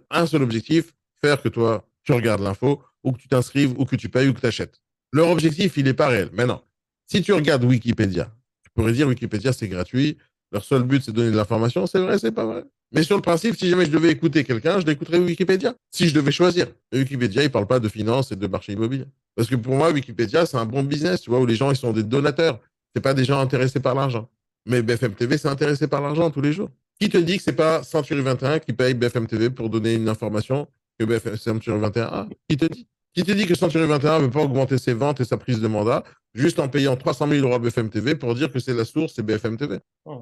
Speaker 1: un seul objectif, faire que toi, tu regardes l'info, ou que tu t'inscrives, ou que tu payes, ou que tu achètes. Leur objectif, il n'est pas réel. Maintenant, si tu regardes Wikipédia, tu pourrais dire Wikipédia, c'est gratuit. Leur seul but, c'est de donner de l'information. C'est vrai, c'est pas vrai. Mais sur le principe, si jamais je devais écouter quelqu'un, je l'écouterais Wikipédia. Si je devais choisir. Wikipédia, il ne parle pas de finance et de marché immobilier. Parce que pour moi, Wikipédia, c'est un bon business, tu vois, où les gens, ils sont des donateurs. C'est pas des gens intéressés par l'argent. Mais BFM TV, c'est intéressé par l'argent tous les jours. Qui te dit que c'est pas Century 21 qui paye BFM TV pour donner une information que BFM Century 21 a? Qui te dit? Qui te dit que Century 21 ne veut pas augmenter ses ventes et sa prise de mandat juste en payant 300 000 euros à BFM TV pour dire que c'est la source, c'est BFM TV?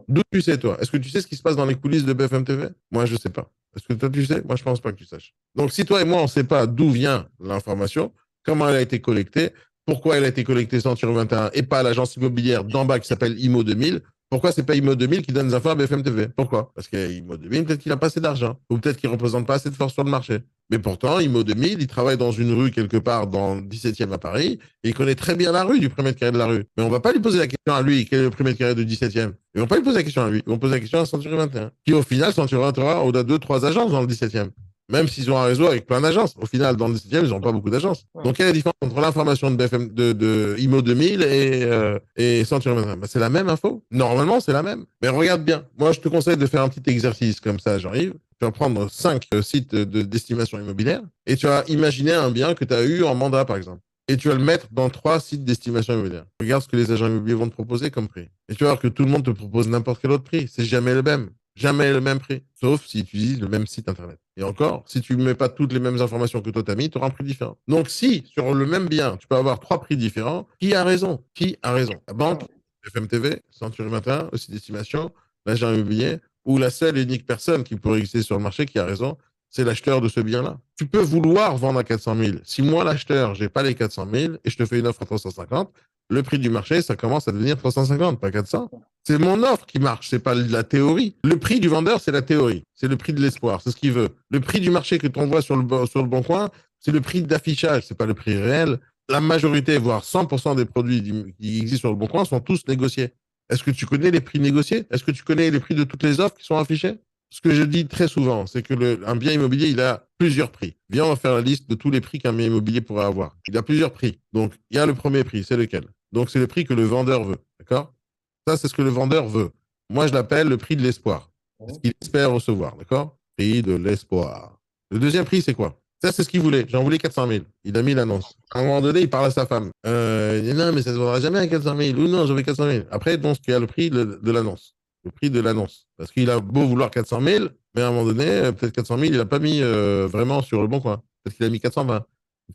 Speaker 1: D'où tu sais, toi? Est-ce que tu sais ce qui se passe dans les coulisses de BFM TV? Moi, je ne sais pas. Est-ce que toi, tu sais? Moi, je ne pense pas que tu saches. Donc, si toi et moi, on ne sait pas d'où vient l'information, comment elle a été collectée, pourquoi elle a été collectée Century 21 et pas l'agence immobilière d'en bas qui s'appelle IMO 2000, pourquoi c'est pas IMO 2000 qui donne des infos à BFM TV? Pourquoi? Parce que IMO 2000, peut-être qu'il n'a pas assez d'argent, ou peut-être qu'il ne représente pas assez de force sur le marché. Mais pourtant, IMO 2000, il travaille dans une rue quelque part dans le 17e à Paris, et il connaît très bien la rue, du premier mètre carré de la rue. Mais on ne va pas lui poser la question à lui, quel est le premier mètre carré du 17e. Ils ne vont pas lui poser la question à lui, ils vont poser la question à Century 21, qui au final, Century 21, on a 2-3 agences dans le 17e. Même s'ils ont un réseau avec plein d'agences. Au final, dans le 17e, ils n'ont pas beaucoup d'agences. Donc, quelle est la différence entre l'information de BFM, de IMO 2000 et Century 21? Ben, c'est la même info. Normalement, c'est la même. Mais regarde bien. Moi, je te conseille de faire un petit exercice comme ça, j'arrive. Tu vas prendre 5 sites d'estimation immobilière et tu vas imaginer un bien que tu as eu en mandat, par exemple. Et tu vas le mettre dans 3 sites d'estimation immobilière. Regarde ce que les agents immobiliers vont te proposer comme prix. Et tu vas voir que tout le monde te propose n'importe quel autre prix. C'est jamais le même. Jamais le même prix, sauf si tu utilises le même site internet. Et encore, si tu ne mets pas toutes les mêmes informations que toi t'as mis, tu auras un prix différent. Donc si sur le même bien, tu peux avoir 3 prix différents, qui a raison? Qui a raison? La banque, FMTV, Century 21, aussi d'estimation, l'agent immobilier, ou la seule et unique personne qui pourrait exister sur le marché qui a raison, c'est l'acheteur de ce bien-là. Tu peux vouloir vendre à 400 000. Si moi, l'acheteur, j'ai pas les 400 000 et je te fais une offre à 350, le prix du marché, ça commence à devenir 350, pas 400. C'est mon offre qui marche, c'est pas la théorie. Le prix du vendeur, c'est la théorie. C'est le prix de l'espoir, c'est ce qu'il veut. Le prix du marché que tu envoies sur le bon coin, c'est le prix d'affichage, c'est pas le prix réel. La majorité, voire 100% des produits qui existent sur le bon coin sont tous négociés. Est-ce que tu connais les prix négociés? Est-ce que tu connais les prix de toutes les offres qui sont affichées? Ce que je dis très souvent, c'est que un bien immobilier, il a plusieurs prix. Viens, on va faire la liste de tous les prix qu'un bien immobilier pourrait avoir. Il a plusieurs prix. Donc, il y a le premier prix, c'est lequel? Donc, c'est le prix que le vendeur veut. D'accord? Ça, c'est ce que le vendeur veut. Moi, je l'appelle le prix de l'espoir. C'est ce qu'il espère recevoir. D'accord? Prix de l'espoir. Le deuxième prix, c'est quoi? Ça, c'est ce qu'il voulait. J'en voulais 400 000. Il a mis l'annonce. À un moment donné, il parle à sa femme. Il dit non, mais ça ne se vendra jamais à 400 000. Ou non, j'en veux 400 000. Après, donc, il y a le prix de l'annonce. Le prix de l'annonce. Parce qu'il a beau vouloir 400 000, mais à un moment donné, peut-être 400 000, il n'a pas mis vraiment sur le bon coin. Peut-être qu'il a mis 420.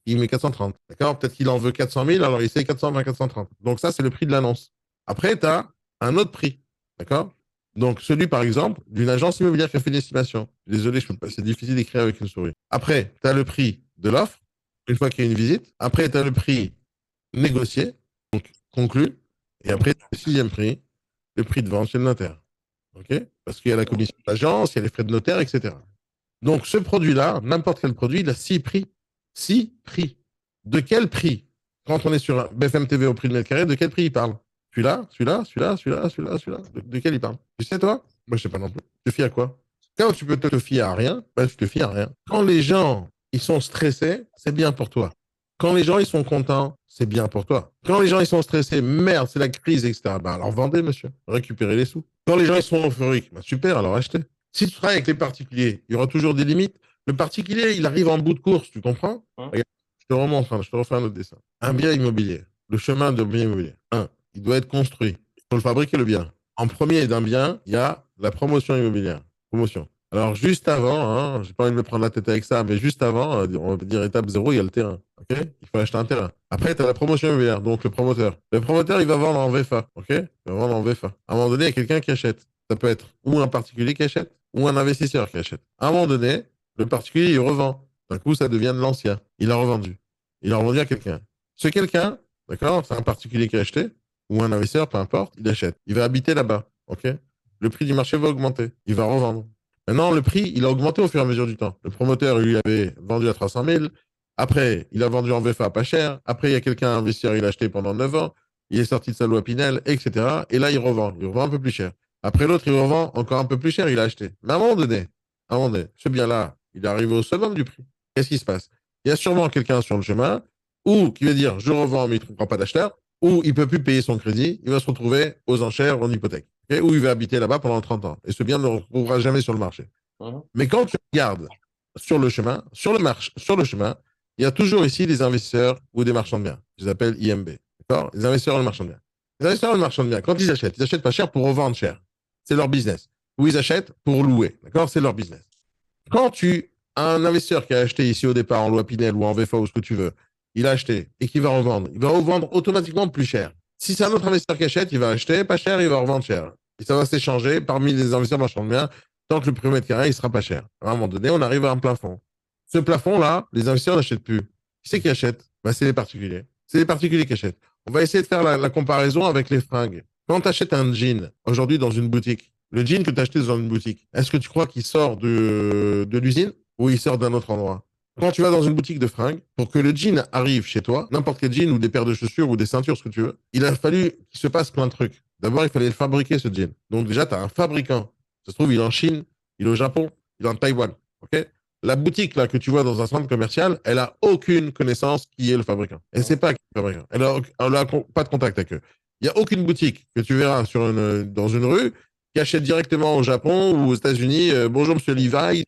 Speaker 1: Il met 430. D'accord? Peut-être qu'il en veut 400 000, alors il sait 420, 430. Donc, ça, c'est le prix de l'annonce. Après, tu as un autre prix. D'accord? Donc, celui, par exemple, d'une agence immobilière qui a fait une estimation. Désolé, c'est difficile d'écrire avec une souris. Après, tu as le prix de l'offre, une fois qu'il y a une visite. Après, tu as le prix négocié, donc conclu. Et après, le sixième prix, le prix de vente chez le notaire. OK? Parce qu'il y a la commission d'agence, il y a les frais de notaire, etc. Donc, ce produit-là, n'importe quel produit, il a six prix. Six prix. De quel prix? Quand on est sur un BFM TV au prix de mètre carré, de quel prix il parle? Celui-là, celui-là, celui-là, celui-là, celui-là, celui-là. De quel il parle? Tu sais, toi? Moi, je sais pas non plus. Tu te fies à quoi? Quand tu peux te fier à rien, ben, tu te fies à rien. Quand les gens, ils sont stressés, c'est bien pour toi. Quand les gens, ils sont contents, c'est bien pour toi. Quand les gens, ils sont stressés, merde, c'est la crise, etc. Ben, alors vendez, monsieur. Récupérez les sous. Quand les gens, ils sont euphoriques, ben, super, alors achetez. Si tu travailles avec les particuliers, il y aura toujours des limites. Le particulier, il arrive en bout de course, tu comprends? Regarde, je te remontre, je te refais un autre dessin. Un bien immobilier, le chemin d'un bien immobilier. Un, il doit être construit. Il faut le fabriquer le bien. En premier d'un bien, il y a la promotion immobilière. Promotion. Alors, juste avant, hein, j'ai pas envie de me prendre la tête avec ça, mais juste avant, on va dire étape zéro, il y a le terrain. Ok? Il faut acheter un terrain. Après, tu as la promotion immobilière, donc le promoteur. Le promoteur, il va vendre en VFA. Ok? Il va vendre en VFA. À un moment donné, il y a quelqu'un qui achète. Ça peut être ou un particulier qui achète, ou un investisseur qui achète. À un moment donné, le particulier, il revend. D'un coup, ça devient de l'ancien. Il a revendu. Il a revendu à quelqu'un. Ce quelqu'un, d'accord, c'est un particulier qui a acheté, ou un investisseur, peu importe, il achète. Il va habiter là-bas. Ok? Le prix du marché va augmenter. Il va revendre. Maintenant, le prix, il a augmenté au fur et à mesure du temps. Le promoteur, lui, avait vendu à 300 000. Après, il a vendu en VFA pas cher. Après, il y a quelqu'un, un investisseur, il a acheté pendant 9 ans. Il est sorti de sa loi Pinel, etc. Et là, il revend. Il revend un peu plus cher. Après, l'autre, il revend encore un peu plus cher. Il a acheté. Mais à un moment donné, ce bien-là, il est arrivé au summum du prix. Qu'est-ce qui se passe? Il y a sûrement quelqu'un sur le chemin ou qui va dire je revends, mais il ne trouvera pas d'acheteur, ou il ne peut plus payer son crédit. Il va se retrouver aux enchères en hypothèque. Okay? Ou il va habiter là-bas pendant 30 ans. Et ce bien ne le retrouvera jamais sur le marché. Mais quand tu regardes sur le chemin, sur le chemin, il y a toujours ici des investisseurs ou des marchands de biens. Je les appelle IMB. D'accord? Les investisseurs et les marchands de biens. Les investisseurs et les marchands de biens, quand ils achètent pas cher pour revendre cher. C'est leur business. Ou ils achètent pour louer. D'accord? C'est leur business. Quand tu as un investisseur qui a acheté ici au départ en loi Pinel ou en VFA ou ce que tu veux, il a acheté et qui va revendre, il va revendre automatiquement plus cher. Si c'est un autre investisseur qui achète, il va acheter pas cher, il va revendre cher. Et ça va s'échanger parmi les investisseurs marchands de biens tant que le prix au mètre carré, il sera pas cher. À un moment donné, on arrive à un plafond. Ce plafond-là, les investisseurs n'achètent plus. Qui c'est qui achète? Ben, c'est les particuliers. C'est les particuliers qui achètent. On va essayer de faire la comparaison avec les fringues. Quand tu achètes un jean aujourd'hui dans une boutique, le jean que tu as acheté dans une boutique, est-ce que tu crois qu'il sort de l'usine ou il sort d'un autre endroit? Quand tu vas dans une boutique de fringues, pour que le jean arrive chez toi, n'importe quel jean ou des paires de chaussures ou des ceintures, ce que tu veux, il a fallu qu'il se passe plein de trucs. D'abord, il fallait le fabriquer, ce jean. Donc déjà, tu as un fabricant. Ça se trouve, il est en Chine, il est au Japon, il est en Taïwan. Ok? La boutique là, que tu vois dans un centre commercial, elle a aucune connaissance qui est le fabricant. Elle ne sait pas qui est le fabricant. Elle a pas de contact avec eux. Il n'y a aucune boutique que tu verras dans une rue qui achète directement au Japon ou aux États-Unis. Bonjour, monsieur Levi.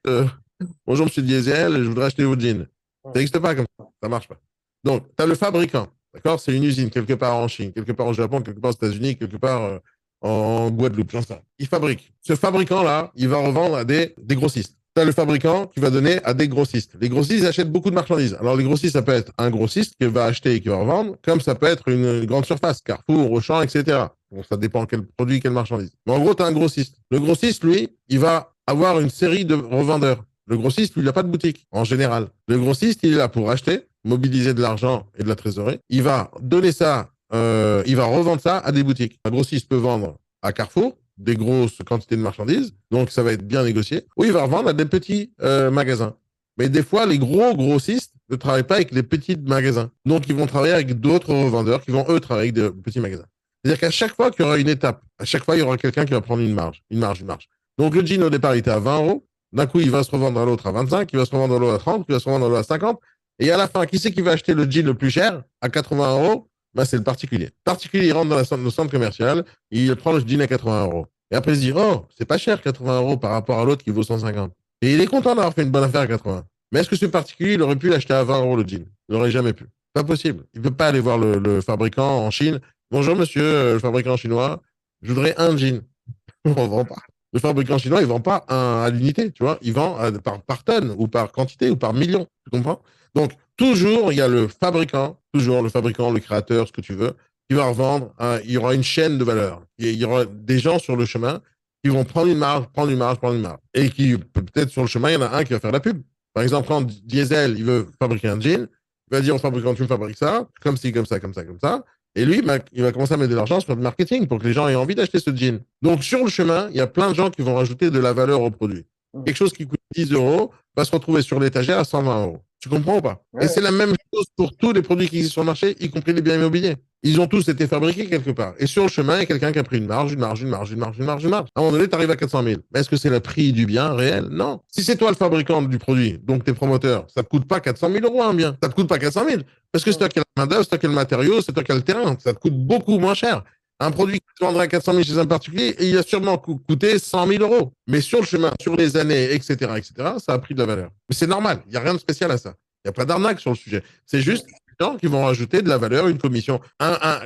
Speaker 1: Bonjour, monsieur Diesel. Je voudrais acheter vos jeans. Ça n'existe pas comme ça. Ça ne marche pas. Donc, tu as le fabricant. D'accord? C'est une usine quelque part en Chine, quelque part au Japon, quelque part aux États-Unis, quelque part en Guadeloupe. J'en sais. Il fabrique. Ce fabricant-là, il va revendre à des grossistes. Tu as le fabricant qui va donner à des grossistes. Les grossistes, ils achètent beaucoup de marchandises. Alors, les grossistes, ça peut être un grossiste qui va acheter et qui va revendre, comme ça peut être une grande surface, Carrefour, Auchan, etc. Bon, ça dépend quel produit, quelle marchandise. Mais en gros, tu as un grossiste. Le grossiste, lui, il va avoir une série de revendeurs. Le grossiste, lui, il n'a pas de boutique, en général. Le grossiste, il est là pour acheter, mobiliser de l'argent et de la trésorerie. Il va donner ça, il va revendre ça à des boutiques. Un grossiste peut vendre à Carrefour des grosses quantités de marchandises, donc ça va être bien négocié, ou il va revendre à des petits magasins. Mais des fois, les gros grossistes ne travaillent pas avec les petits magasins. Donc, ils vont travailler avec d'autres revendeurs qui vont, eux, travailler avec des petits magasins. C'est-à-dire qu'à chaque fois qu'il y aura une étape, à chaque fois, il y aura quelqu'un qui va prendre une marge, une marge, une marge. Donc, le jean, au départ, il était à 20 euros. D'un coup, il va se revendre à l'autre à 25, il va se revendre à l'autre à 30, il va se revendre à l'autre à 50. Et à la fin, qui c'est qui va acheter le jean le plus cher à 80 euros? Ben, c'est le particulier. Le particulier, il rentre dans le centre commercial, il prend le jean à 80 euros. Et après, il se dit, oh, c'est pas cher 80 euros par rapport à l'autre qui vaut 150. Et il est content d'avoir fait une bonne affaire à 80. Mais est-ce que ce particulier, il aurait pu l'acheter à 20 euros le jean? Il n'aurait jamais pu. Pas possible. Il ne peut pas aller voir le fabricant en Chine. Bonjour, monsieur, le fabricant chinois. Je voudrais un jean. On ne vend pas. Le fabricant chinois, il ne vend pas à l'unité, tu vois. Il vend par tonne ou par quantité ou par million. Tu comprends? Donc, toujours, il y a le fabricant, le créateur, ce que tu veux, qui va revendre. Il y aura une chaîne de valeur. Il y aura des gens sur le chemin qui vont prendre une marge, prendre une marge, prendre une marge. Et qui, peut-être sur le chemin, il y en a un qui va faire la pub. Par exemple, quand Diesel, il veut fabriquer un jean, il va dire au fabricant, tu me fabriques ça, comme ci, comme ça, comme ça, comme ça. Et lui, il va commencer à mettre de l'argent sur le marketing pour que les gens aient envie d'acheter ce jean. Donc, sur le chemin, il y a plein de gens qui vont rajouter de la valeur au produit. Quelque chose qui coûte 10 euros va se retrouver sur l'étagère à 120 euros. Tu comprends ou pas? Ouais. Et c'est la même chose pour tous les produits qui existent sur le marché, y compris les biens immobiliers. Ils ont tous été fabriqués quelque part. Et sur le chemin, il y a quelqu'un qui a pris une marge, une marge, une marge, une marge, une marge, une marge. À un moment donné, tu arrives à 400 000. Mais est-ce que c'est le prix du bien réel? Non. Si c'est toi le fabricant du produit, donc tes promoteurs, ça ne te coûte pas 400 000 euros un bien. Ça ne te coûte pas 400 000. Parce que c'est toi qui as la main-d'œuvre, c'est toi qui as le matériau, c'est toi qui as le terrain. Ça te coûte beaucoup moins cher. Un produit qui te vendrait à 400 000 chez un particulier, et il a sûrement coûté 100 000 euros. Mais sur le chemin, sur les années, etc., ça a pris de la valeur. Mais c'est normal. Il n'y a rien de spécial à ça. Il n'y a pas d'arnaque sur le sujet. C'est juste des gens qui vont rajouter de la valeur, une commission.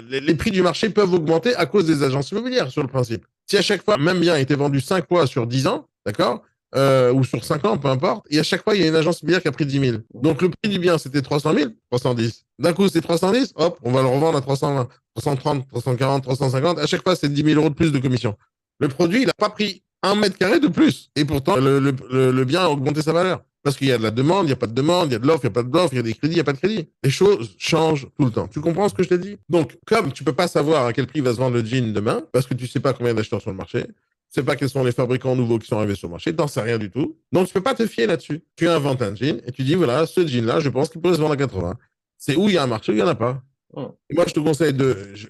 Speaker 1: Les prix du marché peuvent augmenter à cause des agences immobilières, sur le principe. Si à chaque fois, même bien a été vendu 5 fois sur 10 ans, d'accord, ou sur 5 ans, peu importe, et à chaque fois, il y a une agence immobilière qui a pris 10 000. Donc le prix du bien, c'était 300 000, 310. D'un coup, c'est 310, hop, on va le revendre à 320, 330, 340, 350. À chaque fois, c'est 10 000 euros de plus de commission. Le produit, il n'a pas pris 1 mètre carré de plus. Et pourtant, le bien a augmenté sa valeur. Parce qu'il y a de la demande, il n'y a pas de demande, il y a de l'offre, il n'y a pas de l'offre, il y a des crédits, il n'y a pas de crédit. Les choses changent tout le temps. Tu comprends ce que je t'ai dit? Donc, comme tu ne peux pas savoir à quel prix va se vendre le jean demain, parce que tu ne sais pas combien d'acheteurs sur le marché, tu ne sais pas quels sont les fabricants nouveaux qui sont arrivés sur le marché, tu n'en sais rien du tout. Donc, tu ne peux pas te fier là-dessus. Tu inventes un jean et tu dis, voilà, ce jean-là, je pense qu'il peut se vendre à 80. C'est où il y a un marché, où il n'y en a pas. Et moi, je te conseille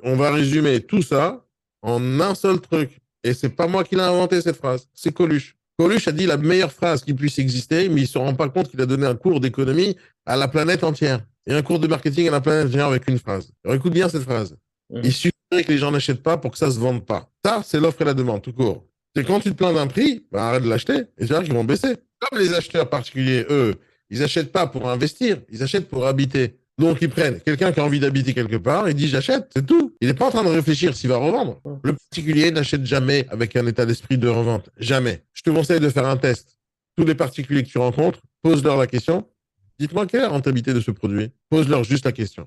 Speaker 1: on va résumer tout ça en un seul truc. Et c'est pas moi qui l'ai inventé, cette phrase. C'est Coluche. Coluche a dit la meilleure phrase qui puisse exister, mais il ne se rend pas compte qu'il a donné un cours d'économie à la planète entière. Et un cours de marketing à la planète entière avec une phrase. Alors écoute bien cette phrase. Il suffirait que les gens n'achètent pas pour que ça ne se vende pas. Ça, c'est l'offre et la demande, tout court. C'est quand tu te plains d'un prix, bah, arrête de l'acheter, et c'est là qu'ils vont baisser. Comme les acheteurs particuliers, eux, ils n'achètent pas pour investir, ils achètent pour habiter. Donc, ils prennent quelqu'un qui a envie d'habiter quelque part, il dit j'achète, c'est tout. Il n'est pas en train de réfléchir s'il va revendre. Le particulier n'achète jamais avec un état d'esprit de revente. Jamais. Je te conseille de faire un test. Tous les particuliers que tu rencontres, pose-leur la question. Dites-moi quelle est la rentabilité de ce produit. Pose-leur juste la question.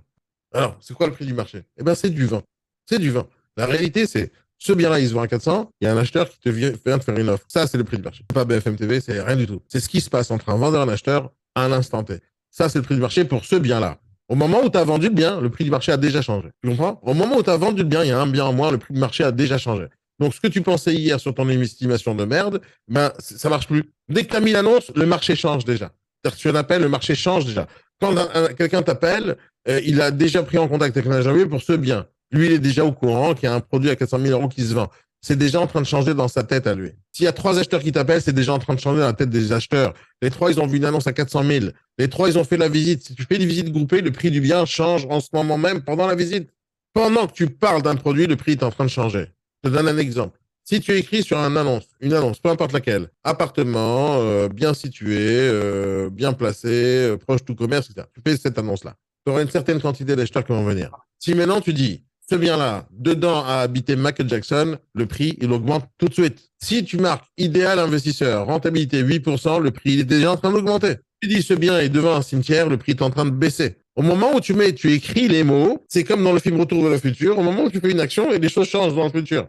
Speaker 1: Alors, c'est quoi le prix du marché? Eh bien, c'est du vin. C'est du vin. La réalité, c'est ce bien-là, il se vend à 400, il y a un acheteur qui vient de faire une offre. Ça, c'est le prix du marché. C'est pas BFM TV, c'est rien du tout. C'est ce qui se passe entre un vendeur et un acheteur à l'instant T. Ça, c'est le prix du marché pour ce bien-là. Au moment où tu as vendu le bien, le prix du marché a déjà changé. Tu comprends? Au moment où tu as vendu le bien, il y a un bien en moins, le prix du marché a déjà changé. Donc, ce que tu pensais hier sur ton estimation de merde, ben, ça marche plus. Dès que tu as mis l'annonce, le marché change déjà. C'est-à-dire que tu l'appelles, le marché change déjà. Quand quelqu'un t'appelle, il a déjà pris en contact avec un agent immobilier pour ce bien. Lui, il est déjà au courant qu'il y a un produit à 400 000 euros qui se vend. C'est déjà en train de changer dans sa tête à lui. S'il y a 3 acheteurs qui t'appellent, c'est déjà en train de changer dans la tête des acheteurs. Les 3, ils ont vu une annonce à 400 000. Les 3, ils ont fait la visite. Si tu fais des visites groupées, le prix du bien change en ce moment même pendant la visite. Pendant que tu parles d'un produit, le prix est en train de changer. Je te donne un exemple. Si tu écris sur une annonce, peu importe laquelle, appartement, bien situé, bien placé, proche tout commerce, etc. Tu fais cette annonce-là. Tu auras une certaine quantité d'acheteurs qui vont venir. Si maintenant tu dis, ce bien-là, dedans a habité Michael Jackson, le prix, il augmente tout de suite. Si tu marques idéal investisseur, rentabilité 8%, le prix il est déjà en train d'augmenter. Tu dis ce bien est devant un cimetière, le prix est en train de baisser. Au moment où tu écris les mots, c'est comme dans le film Retour vers le futur, au moment où tu fais une action et les choses changent dans le futur.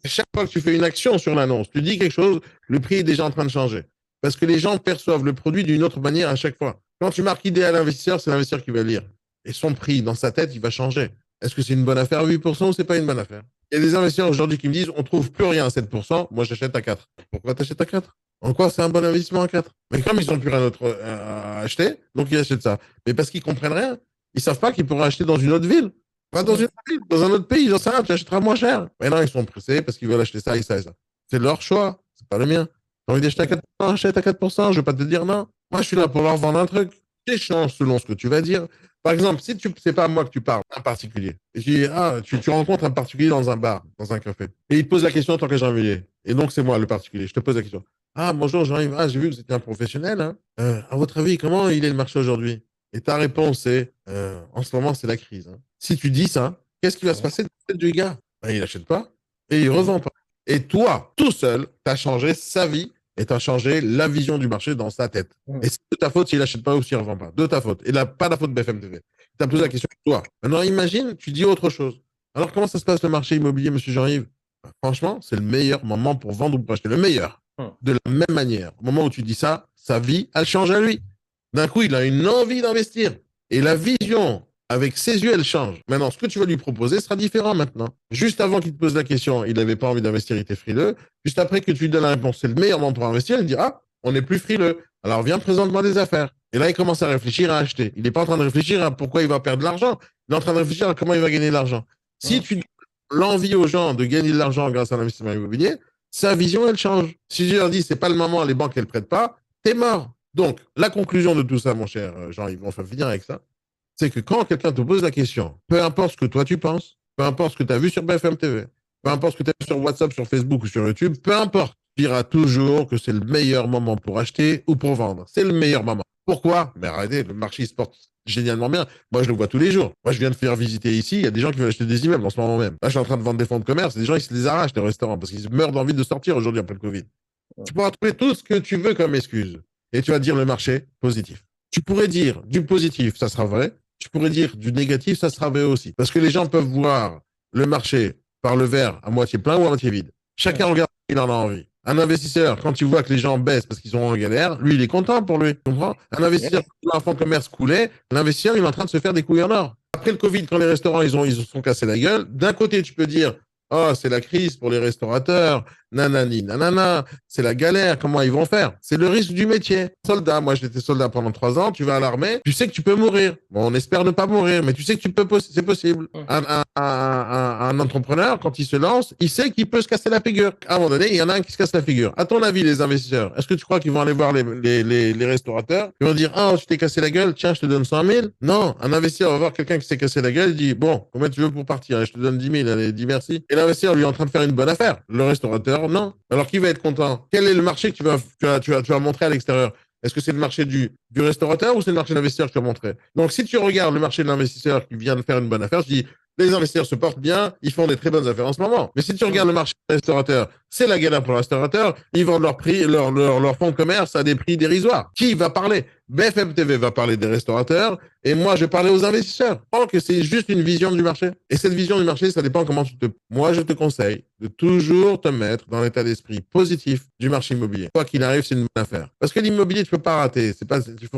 Speaker 1: Chaque fois que tu fais une action sur l'annonce, tu dis quelque chose, le prix est déjà en train de changer. Parce que les gens perçoivent le produit d'une autre manière à chaque fois. Quand tu marques idéal investisseur, c'est l'investisseur qui va lire. Et son prix, dans sa tête, il va changer. Est-ce que c'est une bonne affaire à 8% ou c'est pas une bonne affaire? Il y a des investisseurs aujourd'hui qui me disent on trouve plus rien à 7%, moi j'achète à 4. Pourquoi tu achètes à 4? En quoi c'est un bon investissement à 4? Mais comme ils n'ont plus rien d'autre à acheter, donc ils achètent ça. Mais parce qu'ils comprennent rien. Ils savent pas qu'ils pourraient acheter dans une autre ville. Pas dans une autre ville, dans un autre pays, j'en sais rien, tu achèteras moins cher. Mais non, ils sont pressés parce qu'ils veulent acheter ça et ça et ça. C'est leur choix, c'est pas le mien. T'as envie d'acheter à 4%, achète à 4%, je vais pas te dire non. Moi, je suis là pour leur vendre un truc. J'échange selon ce que tu vas dire. Par exemple, si tu c'est pas à moi que tu parles, un particulier. Et je dis, tu rencontres un particulier dans un bar, dans un café. Et il te pose la question en tant qu'agent. Et donc, c'est moi, le particulier. Je te pose la question. Ah, bonjour, j'arrive. Ah, j'ai vu que vous étiez un professionnel. Hein. À votre avis, comment il est le marché aujourd'hui? Et ta réponse est, en ce moment, c'est la crise. Hein. Si tu dis ça, qu'est-ce qui va se passer de la tête du gars? Ben, il n'achète pas et il ne revend pas. Et toi, tout seul, tu as changé sa vie et tu as changé la vision du marché dans sa tête. Et c'est de ta faute s'il n'achète pas ou s'il ne revend pas. De ta faute. Et là, pas la faute de BFM TV. Tu as posé la question à toi. Maintenant, imagine, tu dis autre chose. Alors, comment ça se passe le marché immobilier, monsieur Jean-Yves? Franchement, c'est le meilleur moment pour vendre ou pour acheter. Le meilleur. De la même manière. Au moment où tu dis ça, sa vie, elle change à lui. D'un coup, il a une envie d'investir. Et la vision, avec ses yeux, elle change. Maintenant, ce que tu vas lui proposer sera différent maintenant. Juste avant qu'il te pose la question, il n'avait pas envie d'investir, il était frileux. Juste après que tu lui donnes la réponse, c'est le meilleur moment pour investir, il dit, ah, on n'est plus frileux. Alors viens, présente-moi des affaires. Et là, il commence à réfléchir à acheter. Il n'est pas en train de réfléchir à pourquoi il va perdre de l'argent. Il est en train de réfléchir à comment il va gagner de l'argent. Si tu donnes l'envie aux gens de gagner de l'argent grâce à l'investissement immobilier, sa vision, elle change. Si je leur dis, c'est pas le moment, les banques, elles ne prêtent pas, t'es mort. Donc, la conclusion de tout ça, mon cher Jean-Yves, on va finir avec ça, c'est que quand quelqu'un te pose la question, peu importe ce que toi tu penses, peu importe ce que tu as vu sur BFM TV, peu importe ce que tu as vu sur WhatsApp, sur Facebook ou sur YouTube, peu importe, tu diras toujours que c'est le meilleur moment pour acheter ou pour vendre. C'est le meilleur moment. Pourquoi? Mais arrêtez, le marché se porte génialement bien. Moi, je le vois tous les jours. Moi, je viens de faire visiter ici. Il y a des gens qui veulent acheter des immeubles en ce moment même. Là, je suis en train de vendre des fonds de commerce. Des gens, ils se les arrachent, les restaurants, parce qu'ils meurent d'envie de sortir aujourd'hui après le Covid. Tu pourras trouver tout ce que tu veux comme excuse. Et tu vas dire le marché positif. Tu pourrais dire du positif, ça sera vrai. Tu pourrais dire du négatif, ça sera vrai aussi. Parce que les gens peuvent voir le marché par le verre à moitié plein ou à moitié vide. Chacun regarde ce qu'il en a envie. Un investisseur, quand il voit que les gens baissent parce qu'ils sont en galère, lui, il est content pour lui. Tu comprends? Un investisseur, qui voit un fonds de commerce couler, l'investisseur, il est en train de se faire des couilles en or. Après le Covid, quand les restaurants, ils se sont cassés la gueule, d'un côté, tu peux dire, oh, c'est la crise pour les restaurateurs, nanani, nanana, c'est la galère, comment ils vont faire? C'est le risque du métier. Soldat, moi j'étais soldat pendant 3 ans, tu vas à l'armée, tu sais que tu peux mourir. Bon, on espère ne pas mourir, mais tu sais que c'est possible. Un entrepreneur, quand il se lance, il sait qu'il peut se casser la figure. À un moment donné, il y en a un qui se casse la figure. À ton avis, les investisseurs, est-ce que tu crois qu'ils vont aller voir les restaurateurs? Ils vont dire, oh, tu t'es cassé la gueule, tiens, je te donne 100 000. Non, un investisseur va voir quelqu'un qui s'est cassé la gueule, il dit, bon, combien tu veux pour partir? Je te donne 10 000, allez, dis merci. Et l'investisseur, lui, est en train de faire une bonne affaire. Le restaurateur, non. Alors, qui va être content? Quel est le marché que tu vas montrer à l'extérieur? Est-ce que c'est le marché du restaurateur ou c'est le marché de l'investisseur que tu vas montrer? Donc, si tu regardes le marché de l'investisseur qui vient de faire une bonne affaire, je dis, les investisseurs se portent bien, ils font des très bonnes affaires en ce moment. Mais si tu regardes le marché des restaurateurs, c'est la galère pour les restaurateurs, ils vendent leur prix, leur fonds de commerce à des prix dérisoires. Qui va parler? BFM TV va parler des restaurateurs et moi, je vais parler aux investisseurs. Je pense que c'est juste une vision du marché. Et cette vision du marché, ça dépend comment Moi, je te conseille de toujours te mettre dans l'état d'esprit positif du marché immobilier. Quoi qu'il arrive, c'est une bonne affaire. Parce que l'immobilier, tu peux pas rater.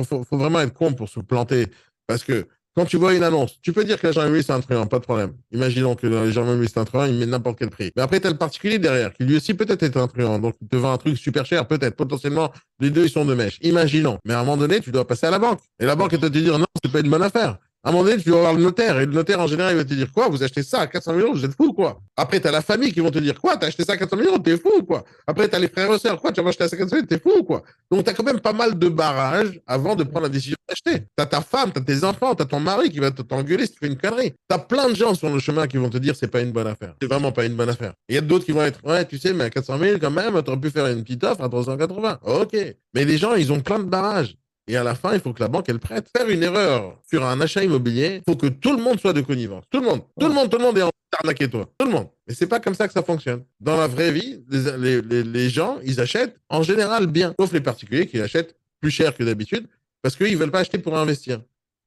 Speaker 1: Faut vraiment être con pour se planter. Parce que quand tu vois une annonce, tu peux dire que l'agent immobilier, c'est un truand, pas de problème. Imaginons que l'agent immobilier, c'est un truand, il met n'importe quel prix. Mais après, tu as le particulier derrière, qui lui aussi peut-être est un truand. Donc, il te vend un truc super cher, peut-être. Potentiellement, les deux, ils sont de mèche. Imaginons. Mais à un moment donné, tu dois passer à la banque. Et la banque, elle te dire, non, c'est pas une bonne affaire. À un moment donné, tu dois voir le notaire. Et le notaire, en général, il va te dire quoi? Vous achetez ça à 400 000 euros, vous êtes fou, quoi. Après, tu as la famille qui vont te dire quoi? T'as acheté ça à 400 000 euros, t'es fou, quoi. Après, tu as les frères et sœurs, quoi? Tu vas acheter ça à 400 000 euros, t'es fou, quoi. Donc, tu as quand même pas mal de barrages avant de prendre la décision d'acheter. Tu as ta femme, tu as tes enfants, tu as ton mari qui va t'engueuler si tu fais une connerie. Tu as plein de gens sur le chemin qui vont te dire c'est pas une bonne affaire. C'est vraiment pas une bonne affaire. Il y a d'autres qui vont être ouais, tu sais, mais à 400 000 quand même, tu aurais pu faire une petite offre à 380. Ok. Mais les gens, ils ont plein de barrages. Et à la fin, il faut que la banque, elle prête. Faire une erreur sur un achat immobilier, il faut que tout le monde soit de connivence. Tout le monde. Tout le monde est en train d'arnaquer toi. Tout le monde. Mais c'est pas comme ça que ça fonctionne. Dans la vraie vie, les gens, ils achètent en général bien. Sauf les particuliers qui achètent plus cher que d'habitude parce qu'ils veulent pas acheter pour investir.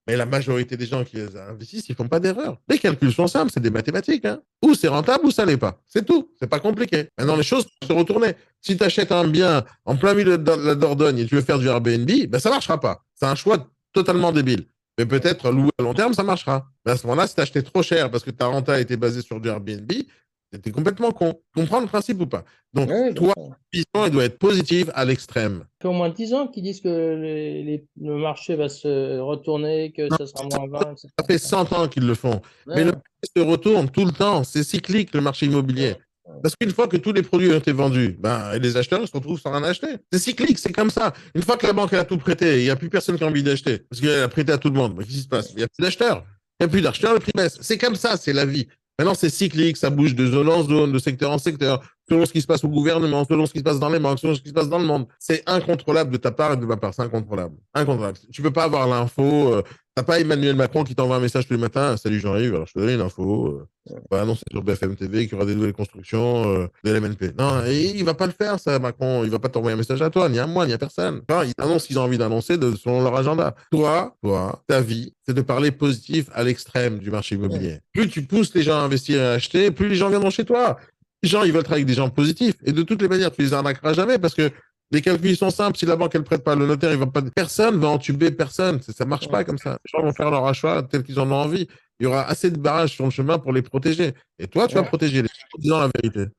Speaker 1: Mais la majorité des gens qui investissent, ils font pas d'erreur. Les calculs sont simples, c'est des mathématiques. Hein. Ou c'est rentable ou ça l'est pas. C'est tout. C'est pas compliqué. Maintenant, les choses peuvent se retourner. Si tu achètes un bien en plein milieu de la Dordogne et tu veux faire du Airbnb, ben ça marchera pas. C'est un choix totalement débile. Mais peut-être louer à long terme, ça marchera. Mais à ce moment-là, si tu acheté trop cher parce que ta renta était basée sur du Airbnb, t'es complètement con. Tu comprends le principe ou pas? Donc,
Speaker 2: Oui, bien
Speaker 1: toi,
Speaker 2: sûr.
Speaker 1: la vision, elle doit être positive à l'extrême.
Speaker 2: Ça fait au moins 10 ans qu'ils disent que le marché va se retourner, que
Speaker 1: Non,
Speaker 2: ça sera moins 20,
Speaker 1: ça
Speaker 2: etc.
Speaker 1: fait 100 ans qu'ils le font. Mais le
Speaker 2: Ouais,
Speaker 1: marché se retourne tout le temps. C'est cyclique, le marché immobilier.
Speaker 2: ouais,
Speaker 1: Parce qu'une fois que tous les produits ont été vendus, ben, les acheteurs ils se retrouvent sans rien acheter. C'est cyclique, c'est comme ça. Une fois que la banque elle a tout prêté, il n'y a plus personne qui a envie d'acheter. Parce qu'elle a prêté à tout le monde. Mais qu'est-ce qui se passe? Il n'y a plus d'acheteurs. Il n'y a plus d'acheteurs, le prix baisse. C'est comme ça, c'est la vie. Maintenant, c'est cyclique, ça bouge de zone en zone, de secteur en secteur, selon ce qui se passe au gouvernement, selon ce qui se passe dans les banques, selon ce qui se passe dans le monde. C'est incontrôlable de ta part et de ma part. C'est incontrôlable. Incontrôlable. Tu peux pas avoir l'info. T'as pas Emmanuel Macron qui t'envoie un message tous les matins. Salut Jean-Yves, alors je te donne une info. Va annoncer sur BFM TV qu'il y aura des nouvelles constructions de l'MNP. Non, et il va pas le faire, ça, Macron. Il va pas t'envoyer un message à toi, ni à moi, ni à personne. Enfin, ils annoncent ce qu'ils ont envie d'annoncer selon leur agenda. Toi, ta vie, c'est de parler positif à l'extrême du marché
Speaker 2: ouais,
Speaker 1: immobilier. Plus tu pousses les gens à investir et à acheter, plus les gens viendront chez toi. Les gens, ils veulent travailler avec des gens positifs. Et de toutes les manières, tu les arnaqueras jamais parce que les calculs sont simples. Si la banque, elle prête pas, le notaire, il va pas. Personne va entuber personne. Ça marche pas
Speaker 2: ouais.
Speaker 1: comme ça. Les gens vont faire leur achat tel qu'ils en ont envie. Il y aura assez de barrages sur le chemin pour les protéger. Et toi, tu vas
Speaker 2: Ouais.
Speaker 1: protéger les gens en disant la vérité.